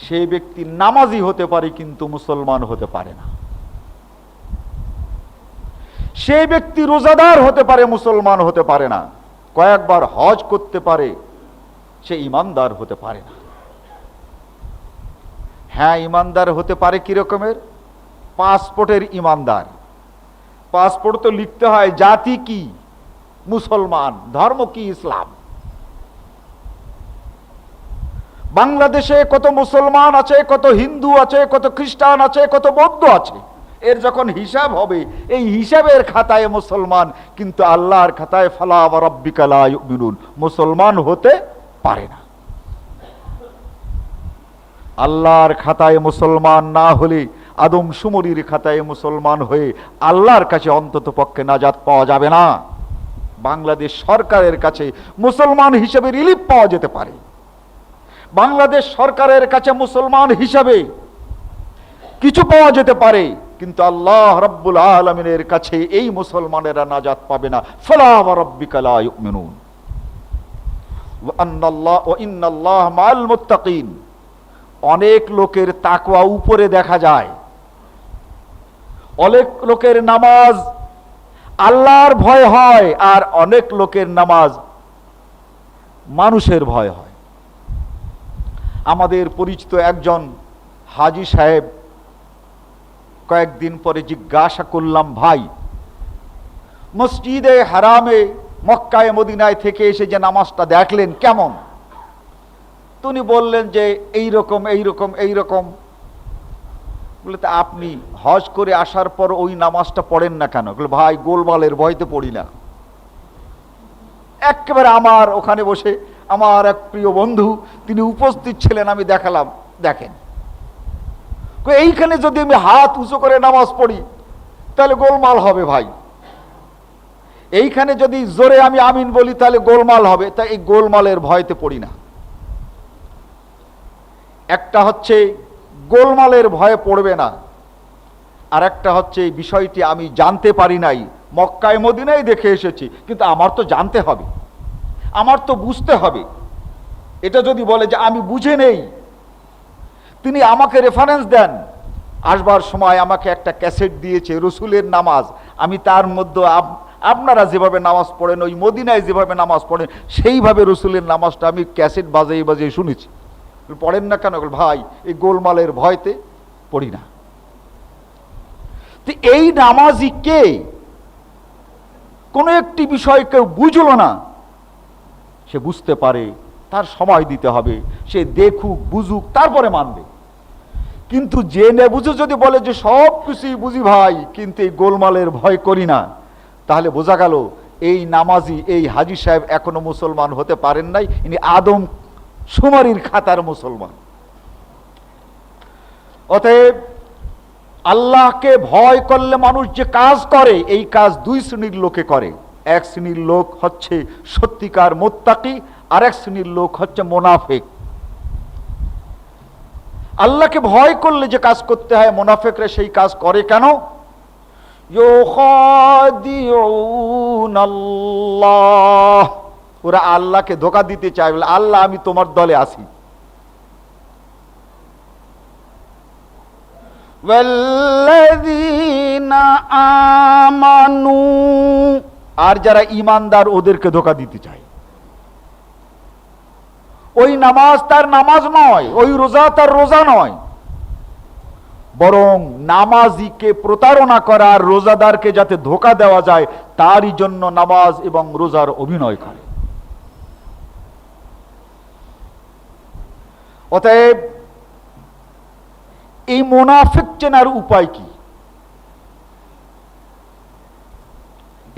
সেই ব্যক্তি নামাজি হতে পারে কিন্তু মুসলমান হতে পারে না। সেই ব্যক্তি রোজাদার হতে পারে, মুসলমান হতে পারে না। কয়েকবার হজ করতে পারে, সে ঈমানদার হতে পারে না। হ্যাঁ, ঈমানদার হতে পারে কি রকমের? পাসপোর্টের ঈমানদার। পাসপোর্ট তো লিখতে হয় জাতি কি, মুসলমান, ধর্ম কি, ইসলাম। বাংলাদেশে কত মুসলমান আছে, কত হিন্দু আছে, কত খ্রিস্টান আছে, কত বৌদ্ধ আছে, এর যখন হিসাব হবে এই হিসাবের খাতায় মুসলমান, কিন্তু আল্লাহর খাতায় ফালা ওয়া রাব্বিকা লা ইউমিনুন, মুসলমান হতে পারে না। আল্লাহর খাতায় মুসলমান না হলে আদমশুমারির খাতায় মুসলমান হয়ে আল্লাহর কাছে অন্তত পক্ষে নাজাত পাওয়া যাবে না। বাংলাদেশ সরকারের কাছে মুসলমান হিসেবে রিলিফ পাওয়া যেতে পারে, বাংলাদেশ সরকারের কাছে মুসলমান হিসাবে কিছু পাওয়া যেতে পারে, কিন্তু আল্লাহ রাব্বুল আলামিনের কাছে এই মুসলমানেরা নাজাত পাবে না। ফালা ওয়া রাব্বিকা লা ইউমিনুন ওয়া ইন্নাল্লাহ মাআল মুত্তাকিন। অনেক লোকের তাকওয়া উপরে দেখা যায়, অনেক লোকের নামাজ আল্লাহর ভয় হয়, আর অনেক লোকের নামাজ মানুষের ভয় হয়। আমাদের পরিচিত একজন হাজী সাহেব, কয়েকদিন পরে জিজ্ঞাসা করলাম, ভাই মসজিদে হারামে মক্কায় মদিনায় থেকে এসে যে নামাজটা দেখলেন কেমন? তিনি বললেন যে এইরকম এইরকম এইরকম। বলে তা আপনি হজ করে আসার পর ওই নামাজটা পড়েন না কেন? বলে ভাই গোলমালের ভয়তে পড়ি না। একেবারে আমার ওখানে বসে আমার এক প্রিয় বন্ধু তিনি উপস্থিত ছিলেন, আমি দেখালাম, দেখেন এইখানে যদি আমি হাত উঁচু করে নামাজ পড়ি তাহলে গোলমাল হবে ভাই, এইখানে যদি জোরে আমি আমিন বলি তাহলে গোলমাল হবে, তাই এই গোলমালের ভয়তে পড়ি না। একটা হচ্ছে গোলমালের ভয়ে পড়বে না, আর একটা হচ্ছে বিষয়টি আমি জানতে পারি নাই, মক্কায় মদিনায় দেখে এসেছি, কিন্তু আমার তো জানতে হবে, আমার তো বুঝতে হবে। এটা যদি বলে যে আমি বুঝে নেই, তিনি আমাকে রেফারেন্স দেন, আসবার সময় আমাকে একটা ক্যাসেট দিয়েছে রসুলের নামাজ, আমি তার মধ্যে আপনারা যেভাবে নামাজ পড়েন, ওই মদিনায় যেভাবে নামাজ পড়েন সেইভাবে রসুলের নামাজটা আমি ক্যাসেট বাজিয়ে বাজিয়ে শুনেছি। পড়েন না কেন? ভাই এই গোলমালের ভয়তে পড়ি না। তো এই নামাজি কে? কোনো একটি বিষয় কেউ বুঝলো না, সে বুঝতে পারে, তার সময় দিতে হবে, সে দেখুক বুঝুক তারপরে মানবে। কিন্তু জেনে বুঝে যদি বলে যে সব কিছুই বুঝি ভাই কিন্তু এই গোলমালের ভয় করি না, তাহলে বোঝা গেল এই নামাজি, এই হাজী সাহেব এখনো মুসলমান হতে পারেন নাই, ইনি আদম শুমারির খাতার মুসলমান। অতএব আল্লাহকে ভয় করলে মানুষ যে কাজ করে, এই কাজ দুই শ্রেণীর লোকে করে। এক শ্রেণীর লোক হচ্ছে সত্যিকার মুত্তাকি, আর এক শ্রেণীর লোক হচ্ছে মুনাফিক। আল্লাহকে ভয় করলে যে কাজ করতে হয়, মুনাফিকরা সেই কাজ করে কেন? ইউখাদিউনাল্লাহ, ওরা আল্লাহকে ধোঁকা দিতে চায়, বলে আল্লাহ আমি তোমার দলে আছি। ওয়াল্লাযীনা আমানু, আর যারা ঈমানদার ওদেরকে ধোঁকা দিতে চায়। ওই নামাজ তার নামাজ নয়, ওই রোজা তার রোজা নয়, বরং নামাজিকে প্রতারণা করা আর রোজাদারকে যাতে ধোঁকা দেওয়া যায় তারই জন্য নামাজ এবং রোজার অভিনয় করে। অতএব এই মুনাফিক চেনার উপায় কি?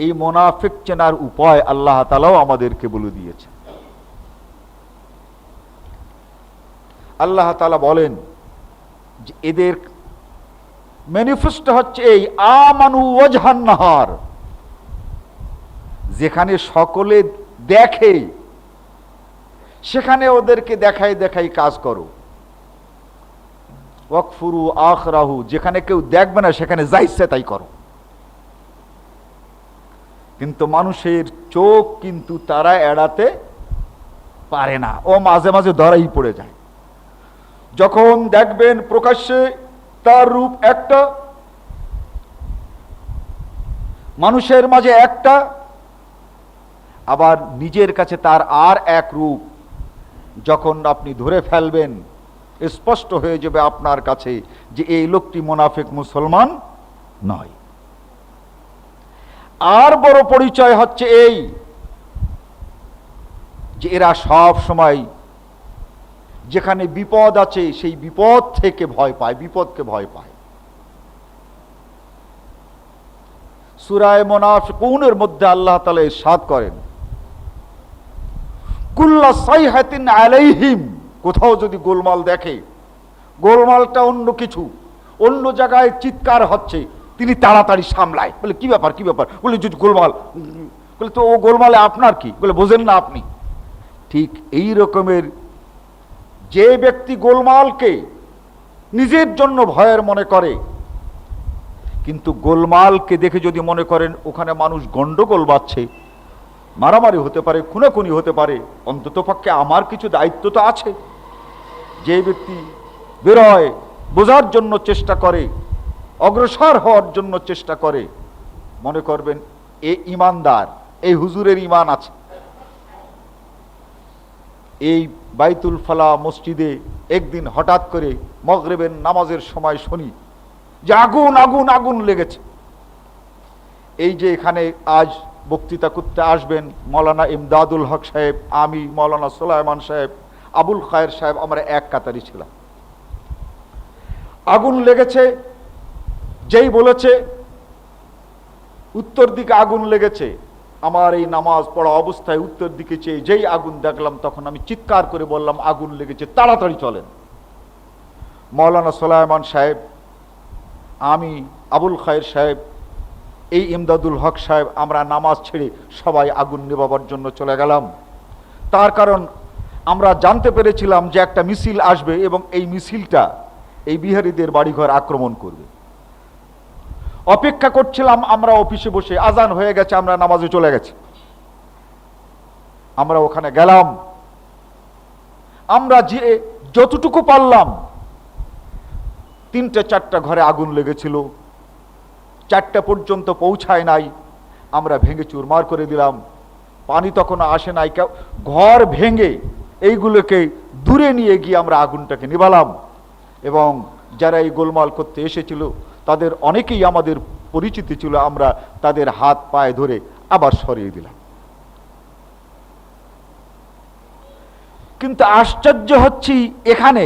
এই মুনাফিক চেনার উপায় আল্লাহ তাআলাও আমাদেরকে বলে দিয়েছেন। আল্লাহ তাআলা বলেন যে এদের ম্যানিফেস্টো হচ্ছে এই আমানু ওয়াজহান নাহার, যেখানে সকলে দেখে সেখানে ওদেরকে দেখাই দেখাই কাজ করো। ওয়াকফুরু আখরাহু, যেখানে কেউ দেখবে না সেখানে যা ইচ্ছে তাই করো। কিন্তু মানুষের চোখ কিন্তু তারা এড়াতে পারে না, ও মাঝে মাঝে ধরাই পড়ে যায়। যখন দেখবেন প্রকাশ্যে তার রূপ একটা, মানুষের মাঝে একটা, আবার নিজের কাছে তার আর এক রূপ, যখন আপনি ধরে ফেলবেন স্পষ্ট হয়ে যাবে আপনার কাছে যে এই লোকটি মুনাফিক, মুসলমান নয়। আর বড় পরিচয় হচ্ছে এই যে এরা সব সময় যেখানে বিপদ আছে সেই বিপদ থেকে ভয় পায়, বিপদকে ভয় পায়। সূরা মুনাফিকুনের মধ্যে আল্লাহ তাআলা ইরশাদ করেন, কুল্লা সাইহাতিন আলাইহিম, কোথাও যদি গোলমাল দেখে, গোলমালটা অন্য কিছু, অন্য জায়গায় চিৎকার হচ্ছে, তিনি তাড়াতাড়ি সামলায়, বলে কি ব্যাপার কি ব্যাপার, বলে যদি গোলমাল, বলে তো ও গোলমালে আপনার কি, বলে বোঝেন না আপনি। ঠিক এই রকমের যে ব্যক্তি গোলমালকে নিজের জন্য ভয়ের মনে করে, কিন্তু গোলমালকে দেখে যদি মনে করেন ওখানে মানুষ গন্ডগোল বাঁধছে, মারামারি হতে পারে, খুনাখুনি হতে পারে, অন্তত পক্ষে আমার কিছু দায়িত্ব তো আছে। যে ব্যক্তি বেরোয়, বোঝার জন্য চেষ্টা করে, অগ্রসর হওয়ার জন্য চেষ্টা করে, মনে করবেন এ ইমানদার, এই হুজুরের ইমান আছে। এই বাইতুল ফালা মসজিদে একদিন হঠাৎ করে মাগরিবের নামাজের সময় শুনি যে আগুন আগুন আগুন লেগেছে। এই যে এখানে আজ বক্তৃতা করতে আসবেন মৌলানা ইমদাদুল হক সাহেব, আমি, মৌলানা সুলাইমান সাহেব, আবুল খায়ের সাহেব, আমরা এক কাতারি ছিলাম। আগুন লেগেছে, যেই বলেছে উত্তর দিকে আগুন লেগেছে, আমার এই নামাজ পড়া অবস্থায় উত্তর দিকে চেয়ে যেই আগুন দেখলাম, তখন আমি চিৎকার করে বললাম আগুন লেগেছে, তাড়াতাড়ি চলেন। মৌলানা সুলাইমান সাহেব, আমি, আবুল খায়ের সাহেব, এই ইমদাদুল হক সাহেব, আমরা নামাজ ছেড়ে সবাই আগুন নেভাবার জন্য চলে গেলাম। তার কারণ আমরা জানতে পেরেছিলাম যে একটা মিছিল আসবে এবং এই মিছিলটা এই বিহারীদের বাড়িঘর আক্রমণ করবে। অপেক্ষা করছিলাম আমরা অফিসে বসে, আজান হয়ে গেছে, আমরা নামাজে চলে গেছি। আমরা ওখানে গেলাম, আমরা যে যতটুকু পারলাম, 3-4টা ঘরে আগুন লেগেছিল, 4টা পর্যন্ত পৌঁছায় নাই, আমরা ভেঙে চুরমার করে দিলাম। পানি তখন আসে নাই, ঘর ভেঙে এইগুলোকে দূরে নিয়ে গিয়ে আমরা আগুনটাকে নিভালাম। এবং যারা এই গোলমাল করতে এসেছিল তাদের অনেকেই আমাদের পরিচিতি ছিল, আমরা তাদের হাত পায়ে ধরে আবার সরিয়ে দিলাম। কিন্তু আশ্চর্য হচ্ছি, এখানে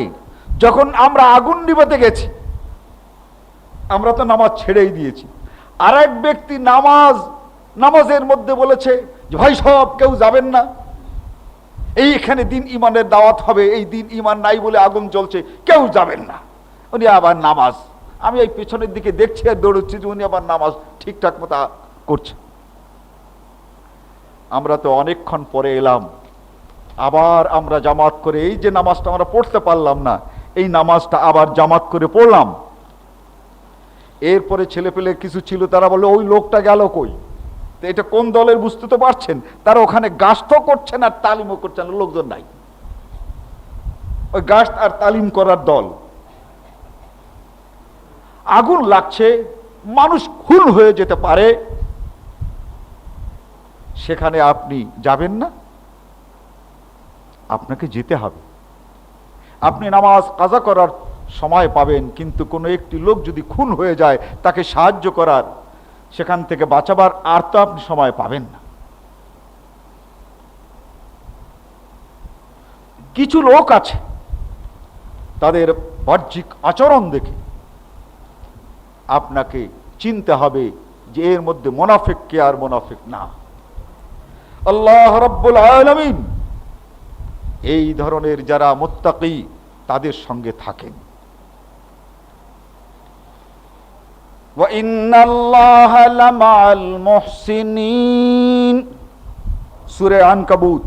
যখন আমরা আগুন নিভাতে গেছি, আমরা তো নামাজ ছেড়েই দিয়েছি, আর এক ব্যক্তি নামাজের মধ্যে বলেছে যে ভাই সব কেউ যাবেন না, এইখানে দিন ইমানের দাওয়াত হবে, এই দিন ইমান নাই বলে আগুন জ্বলছে, কেউ যাবেন না। উনি আবার নামাজ, আমি এই পেছনের দিকে দেখছি আর দৌড়চ্ছি যে উনি আবার নামাজ ঠিকঠাক মতো করছে। আমরা তো অনেকক্ষণ পরে এলাম, আবার আমরা জামাত করে, এই যে নামাজটা আমরা পড়তে পারলাম না, এই নামাজটা আবার জামাত করে পড়লাম। এরপরে ছেলেপেলে কিছু ছিল, তারা বললো ওই লোকটা গেল কই, তো এটা কোন দলের বুঝতে তো পারছেন। তারা ওখানে গাস্ত করছেন আর তালিমও করছেন, লোকজন নাই, ওই গাস্ত আর তালিম করার দল। আগুন লাগছে, মানুষ খুন হয়ে যেতে পারে, সেখানে আপনি যাবেন না? আপনাকে যেতে হবে। আপনি নামাজ কাজা করার সময় পাবেন, কিন্তু কোনো একটি লোক যদি খুন হয়ে যায়, তাকে সাহায্য করার, সেখান থেকে বাঁচাবার আর তো আপনি সময় পাবেন না। কিছু লোক আছে, তাদের বাহ্যিক আচরণ দেখে আপনাকে চিনতে হবে যে এর মধ্যে মুনাফিক কে আর মুনাফিক না। আল্লাহ রাব্বুল আলামিন এই ধরনের যারা মুত্তাকি তাদের সঙ্গে থাকেন। ওয়া ইন্নাল্লাহা লামাআল মুহসিনিন, সূরা আনকাবুত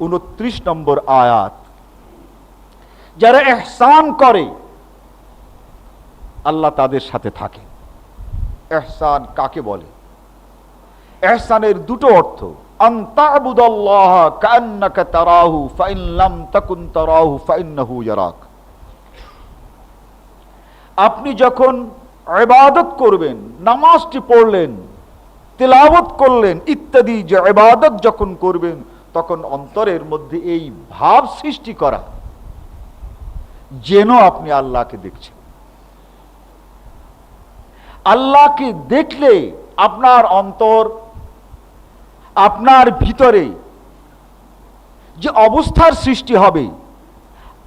29 নম্বর আয়াত। যারা ইহসান করে আল্লাহ তাদের সাথে থাকে। ইহসান কাকে বলে? ইহসানের দুটো অর্থ, আন তা'বুদাল্লাহ কাআন্নাকা তারাহু ফাইন লাম তাকুন তারাহু ফাইন্নাহু ইয়ারাক। আপনি যখন ইবাদত করবেন, নামাজটি পড়লেন, তিলাওয়াত করলেন ইত্যাদি যে ইবাদত যখন করবেন, তখন অন্তরের মধ্যে এই ভাব সৃষ্টি করা যেন আপনি আল্লাহকে দেখছেন। আল্লাহকে দেখলে আপনার অন্তর, আপনার ভিতরে যে অবস্থার সৃষ্টি হবে,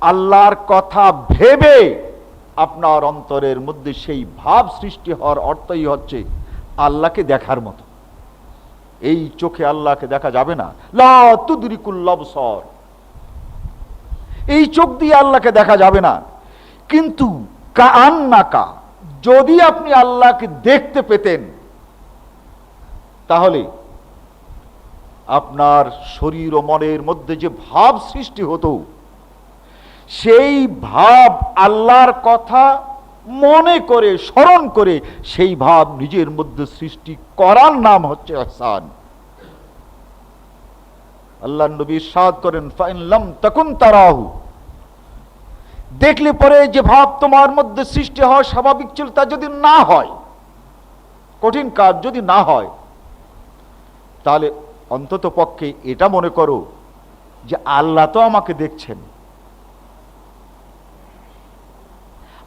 আল্লাহর কথা ভেবে আপনার অন্তরের মধ্যে সেই ভাব সৃষ্টি হওয়ার অর্থই হচ্ছে আল্লাহকে দেখার মতো। এই চোখে আল্লাহকে দেখা যাবে না, লা তুদরিকুল আবসার, এই চোখ দিয়ে আল্লাহকে দেখা যাবে না। কিন্তু কাআন্নাকা, যদি আপনি আল্লাহকে দেখতে পেতেন, তাহলে আপনার শরীর ও মনের মধ্যে যে ভাব সৃষ্টি হতো, সেই ভাব আল্লাহর কথা মনে করে, স্মরণ করে সেই ভাব নিজের মধ্যে সৃষ্টি করার নাম হচ্ছে ইহসান। আল্লাহর নবী ইরশাদ করেন, ফাইন লাম তাকুন তারাহু, দেখলে পরে যে ভাব তোমার মধ্যে সৃষ্টি হয় স্বাভাবিক ছিল, তা যদি না হয়, কঠিন কাজ যদি না হয়, তাহলে অন্তত পক্ষে এটা মনে করো যে আল্লাহ তো আমাকে দেখছেন।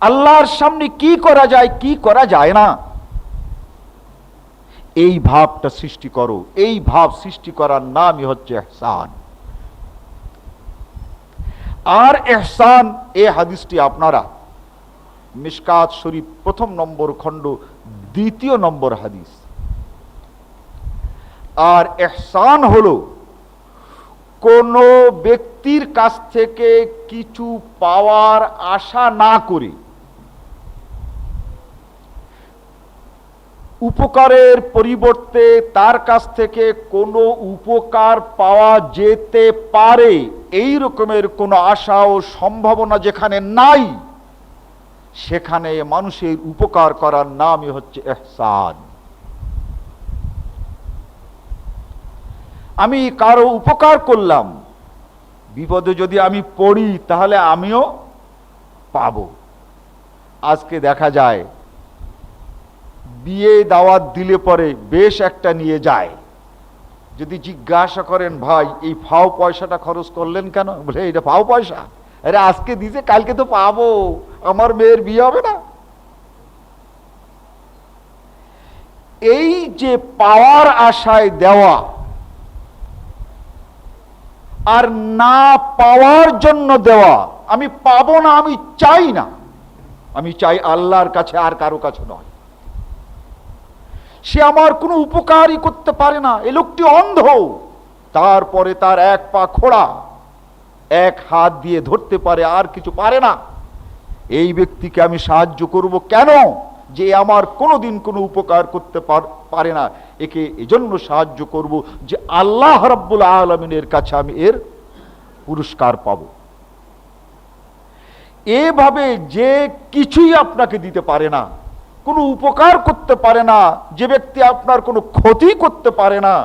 আল্লাহর সামনে কি করা যায়, কি করা যায় না, এই ভাবটা সৃষ্টি করো। এই ভাব সৃষ্টি করার নামই হচ্ছে ইহসান। আর ইহসান, এই হাদিসটি আপনারা মিশকাত শরীফ 1 নম্বর খণ্ড 2 নম্বর হাদিস। আর ইহসান হলো কোন ব্যক্তির কাছ থেকে কিছু পাওয়ার আশা না করে, উপকারের পরিবর্তে তার কাছ থেকে কোনো উপকার পাওয়া যেতে পারে এই রকমের কোনো আশা ও সম্ভাবনা যেখানে নাই, সেখানে মানুষের উপকার করার নামই হচ্ছে ইহসান। আমি কারো উপকার করলাম, বিপদে যদি আমি পড়ি তাহলে আমিও পাবো। আজকে দেখা যায় বিয়ে দাওয়াত দিলে পরে বেশ একটা নিয়ে যায়, যদি জিজ্ঞাসা করেন ভাই এই ফাও পয়সাটা খরচ করলেন কেন, বলে এটা ফাও পয়সা, আরে আজকে দিছে কালকে তো পাবো, আমার মেয়ের বিয়ে হবে না। এই যে পাওয়ার আশায় দেওয়া আর না পাওয়ার জন্য দেওয়া, আমি পাবো না, আমি চাই না, আমি চাই আল্লাহর কাছে আর কারো কাছে নয়। সে আমার কোনো উপকারই করতে পারে না, এ লোকটি অন্ধ, তারপরে তার এক পা খোড়া, এক হাত দিয়ে ধরতে পারে আর কিছু পারে না। এই ব্যক্তিকে আমি সাহায্য করব কেন? যে আমার কোনোদিন কোনো উপকার করতে পারে না, একে এজন্য সাহায্য করব যে আল্লাহ রাব্বুল আলামিনের কাছে আমি এর পুরস্কার পাব। এভাবে যে কিছুই আপনাকে দিতে পারে না, কোনো উপকার করতে পারে না, যে ব্যক্তি আপনার কোনো ক্ষতি করতে পারে না,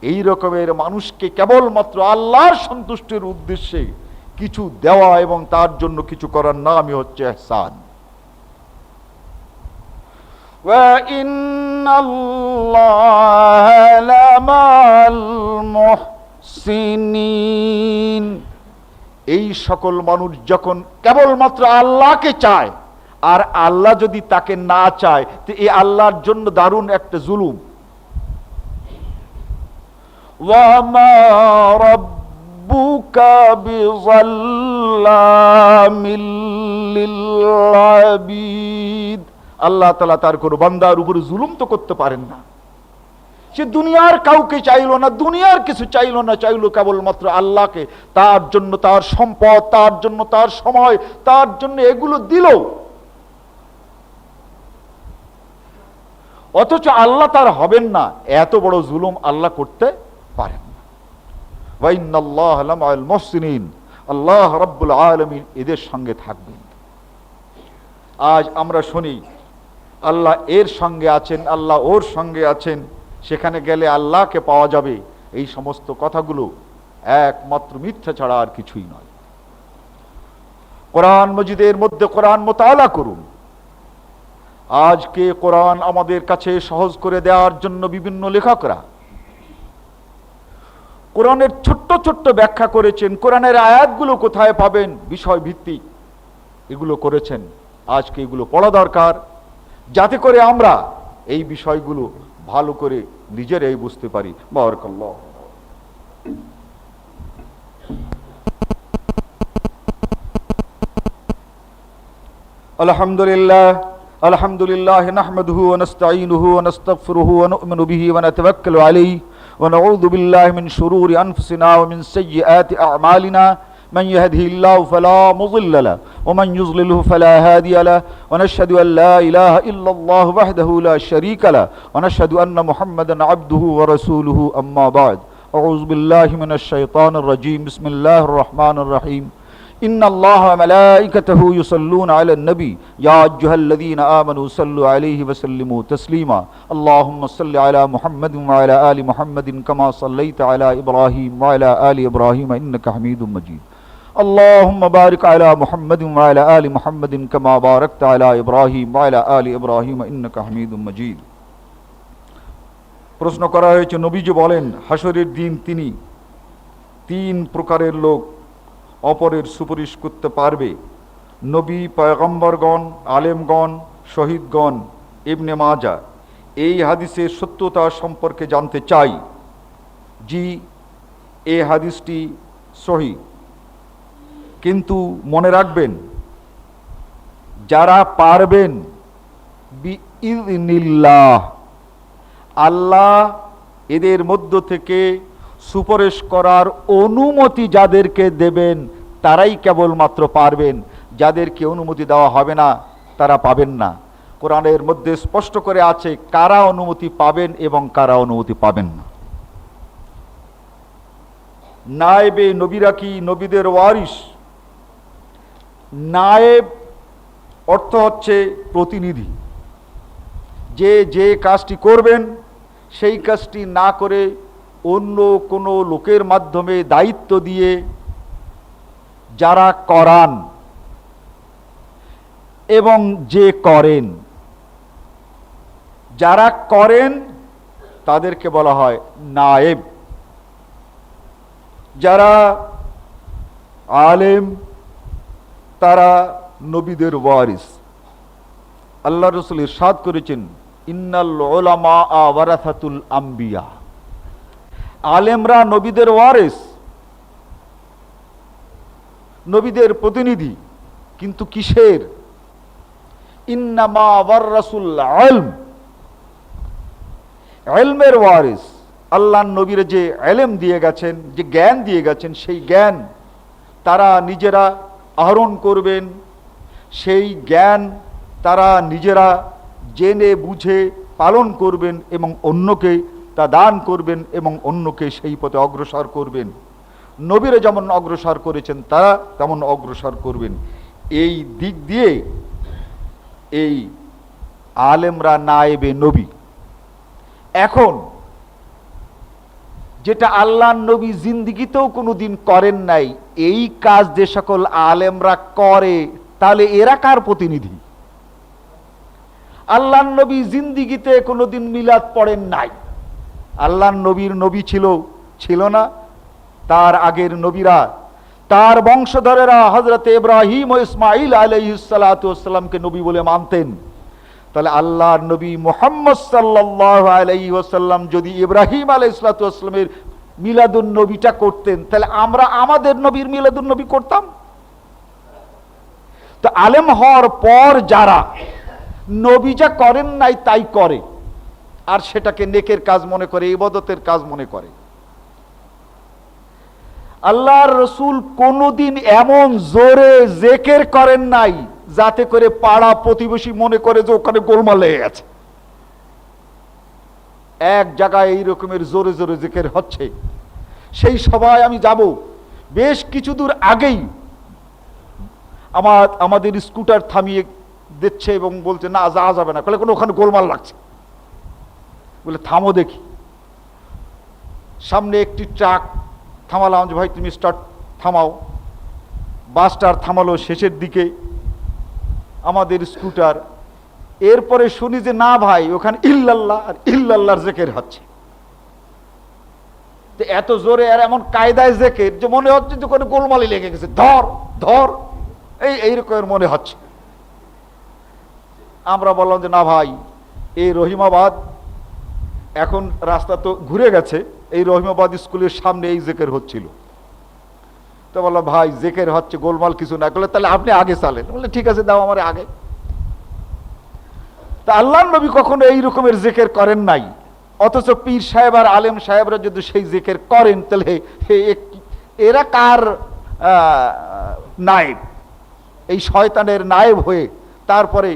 এই রকমের মানুষকে কেবলমাত্র আল্লাহর সন্তুষ্টির উদ্দেশ্যে কিছু দেওয়া এবং তার জন্য কিছু করার নামই হচ্ছে ইহসান। وَإِنَّ اللَّهَ لَمَعَ الْمُحْسِنِينَ। এই সকল মানুষ যখন কেবলমাত্র আল্লাহকে চায়, আর আল্লাহ যদি তাকে না চায়, তো এই আল্লাহর জন্য দারুণ একটা জুলুম। وَمَا رَبُّكَ بِظَلَّامٍ لِلْعَبِيدِ। আল্লাহ তাআলা তার কোনো বান্দার উপরে জুলুম তো করতে পারেন না। সে দুনিয়ার কাউকে চাইলো না, দুনিয়ার কিছু চাইলো না, চাইলো কেবলমাত্র আল্লাহকে। তার জন্য তার সম্পদ, তার জন্য তার সময়, তার জন্য এগুলো দিল, অথচ আল্লাহ তার হবেন না। এত বড় জুলুম আল্লাহ করতে পারেন না। ওয়া ইন্নাল্লাহা লামাআল মুহসিনিন। আল্লাহ রাব্বুল আলামিন এদের সঙ্গে থাকবেন। আজ আমরা শুনি আল্লাহ এর সঙ্গে আছেন, আল্লাহ ওর সঙ্গে আছেন, সেখানে গেলে আল্লাহকে পাওয়া যাবে। এই সমস্ত কথাগুলো একমাত্র মিথ্যা ছাড়া আর কিছুই নয়। কোরআন মজিদের মধ্যে কোরআন মুতাআলা করুন। আজকে কোরআন আমাদের কাছে সহজ করে দেওয়ার জন্য বিভিন্ন লেখকরা কোরআনের ছোট্ট ছোট্ট ব্যাখ্যা করেছেন। কোরআনের আয়াতগুলো কোথায় পাবেন, বিষয় ভিত্তিক এগুলো করেছেন। আজকে এগুলো পড়া দরকার, যাতে করে আমরা এই বিষয়গুলো ভালো করে নিজেরাই বুঝতে পারি। বারাকাল্লাহ। আলহামদুলিল্লাহ আলহামদুলিল্লাহ নাহমাদুহু ওয়া নাস্তাঈনুহু ওয়া নাস্তাগফিরুহু ওয়া নু'মিনু বিহি ওয়া নাতাওয়াক্কালু আলাইহি ওয়া নাউযু বিল্লাহি মিন শুরুরি আনফুসিনা ওয়া মিন সাইয়্যাতি আ'মালিনা। من يهده الله فلا مضل له ومن يضلله فلا هادي له ونشهد أن لا إله إلا الله وحده لا شريك له ونشهد أن محمدا عبده ورسوله أما بعد أعوذ بالله من الشيطان الرجيم بسم الله الرحمن الرحيم إن الله وملائكته يصلون على النبي يا أيها الذين آمنوا صلوا عليه وسلموا تسليما اللهم صل على محمد وعلى آل محمد كما صليت على إبراهيم وعلى آل إبراهيم إنك حميد مجيد اللهم بارك على محمد وعلى آل محمد كما باركت على إبراهيم وعلى آل إبراهيم إنك حميد مجيد। প্রশ্ন করা হয়েছে, নবীজি বলেন হাসরের দিন তিনি তিন প্রকারের লোক অপরের সুপারিশ করতে পারবে: নবী, পয়গম্বরগণ, আলেমগণ, শহীদগণ। ইবনে মাজাহ। এই হাদিসের সত্যতা সম্পর্কে জানতে চাই। জি, এই হাদিসটি সহিহ, কিন্তু মনে রাখবেন যারা পারবেন বিইযনিল্লাহ, আল্লাহ এদের মধ্য থেকে সুপারিশ করার অনুমতি যাদেরকে দেবেন তারাই কেবলমাত্র পারবেন। যাদেরকে অনুমতি দেওয়া হবে না তারা পাবেন না। কোরআনের মধ্যে স্পষ্ট করে আছে কারা অনুমতি পাবেন এবং কারা অনুমতি পাবেন না। নায়েবে নবীরা কি নবীদের ওয়ারিস? নায়েব অর্থ হচ্ছে প্রতিনিধি। যে কাজটি করবেন সেই কাজটি না করে অন্য কোনো লোকের মাধ্যমে দায়িত্ব দিয়ে যারা করান এবং যে করেন, যারা করেন তাদেরকে বলা হয় নায়েব। যারা আলেম তারা নবীদের ওয়ারিস। আল্লাহ রাসূল ইরশাদ করেছেন ইন্নাল উলামা ওয়ারাসাতুল আম্বিয়া, আলেমরা নবীদের ওয়ারিস, নবীদের প্রতিনিধি। কিন্তু কিসের? ইন্নামা ওয়ারাসুল ইলম, ইলমের ওয়ারিস। আল্লাহ নবীর যে ইলম দিয়ে গেছেন, যে জ্ঞান দিয়ে গেছেন, সেই জ্ঞান তারা নিজেরা আহরণ করবেন, সেই জ্ঞান তারা নিজেরা জেনে বুঝে পালন করবেন এবং অন্যকে তা দান করবেন এবং অন্যকে সেই পথে অগ্রসর করবেন। নবীরা যেমন অগ্রসর করেছেন তারা তেমন অগ্রসর করবেন। এই দিক দিয়ে এই আলেমরা নায়েবে নবী। এখন যেটা আল্লাহর নবী জিন্দিগিতেও কোনোদিন করেন নাই, এই কাজ যে সকল আলেমরা করে, তাহলে এরা কার প্রতিনিধি? আল্লাহর নবী জিন্দিগিতে কোনোদিন মিলাদ পড়েন নাই। আল্লাহর নবীর নবী ছিল না? তার আগের নবীরা, তার বংশধরেরা হযরত ইব্রাহিম ও ইসমাঈল আলাইহিস সালাতু ওয়াস সালামকে নবী বলে মানতেন। তাহলে আল্লাহর নবী মুহাম্মদ সাল্লাল্লাহু আলাইহি ওয়াসাল্লাম যদি ইব্রাহিম আলাইহিস সালাতু ওয়াস সালামের মিলাদুন নবীটা করতেন, তাহলে আমরা আমাদের নবীর মিলাদুন নবী করতাম। তো আলেম হওয়ার পর যারা নবী যা করেন নাই তাই করে, আর সেটাকে নেকের কাজ মনে করে, ইবাদতের কাজ মনে করে। আল্লাহর রাসূল কোনোদিন এমন জোরে জিকির করেন নাই যাতে করে পাড়া প্রতিবেশী মনে করে যে ওখানে গোলমাল লেগে গেছে। এক জায়গায় এই রকমের জোরে জোরে জিকির হচ্ছে, সেই সভায় আমি যাব। বেশ কিছু দূর আগেই আমাদের স্কুটার থামিয়ে দিচ্ছে এবং বলছে না যাওয়া যাবে না, কোনো ওখানে গোলমাল লাগছে। বলে থামো দেখি। সামনে একটি ট্রাক থামালাম, যে ভাই তুমি স্টার্ট থামাও। বাসটার থামালো শেষের দিকে আমাদের স্কুটার। এরপরে শুনি যে না ভাই, ওখানে ইল্লাল্লাহ আর ইল্লাল্লাহর জিকির হচ্ছে। তো এত জোরে আর এমন কায়দায় জিকির যে মনে হচ্ছে যে কোনো গোলমালি লেগে গেছে, ধর ধর এই রকমের মনে হচ্ছে। আমরা বললাম যে না ভাই, এই রহিমাবাদ, এখন রাস্তা তো ঘুরে গেছে, এই রহিমাবাদ স্কুলের সামনে এই জিকির হচ্ছিল। তো বললাম ভাই জিকির হচ্ছে, গোলমাল কিছু না করলে তাহলে আপনি আগে চালেন। বললে ঠিক আছে, দাও আমার আগে। তা আল্লাহর নবী কখনো এই রকমের জিকির করেন নাই, অথচ পীর সাহেব আর আলেম সাহেবরা যদি সেই জিকির করেন, তাহলে এরা কার নায়েব? এই শয়তানের নায়েব হয়ে তারপরে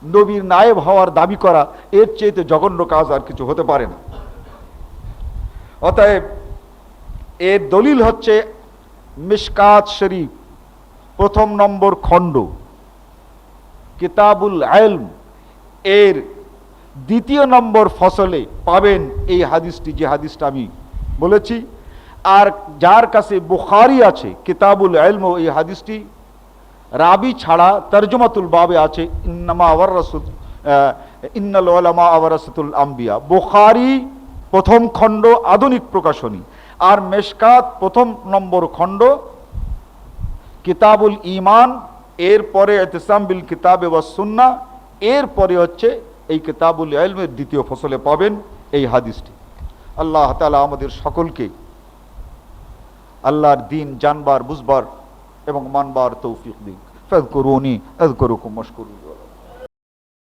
নবীর নায়েব হওয়ার দাবি করা, এর চেয়ে জঘন্য কাজ আর কিছু হতে পারে না। অতএব এর দলিল হচ্ছে মিশকাত শরীফ, 1 নম্বর খণ্ড, কিতাবুল ইলম, এর 2 নম্বর ফসলে পাবেন এই হাদিসটি, যে হাদিসটা আমি বলেছি। আর যার কাছে বুখারী আছে কিতাবুল ইলম, এই হাদিসটি রাবি ছাড়া তরজমাতুল বাবে আছে ইন্নাল উলামা ওয়ারাসাতুল আম্বিয়া। বুখারী 1ম খণ্ড আধুনিক প্রকাশনী, আর মিশকাত 1ম নম্বর খণ্ড কিতাবুল ঈমান, এরপরে ইতিসাম বিল কিতাবে ওয়াস সুন্নাহ, এরপরে হচ্ছে এই কিতাবুল ইলমের 2য় ফসলে পাবেন এই হাদিসটি। আল্লাহ তাআলা আমাদের সকলকে আল্লাহর দ্বীন জানবার, বুঝবার এবং মানবার তৌফিক দিন। ফাযকুরুনি আযকুরুকুম ওয়াশকুরুনি।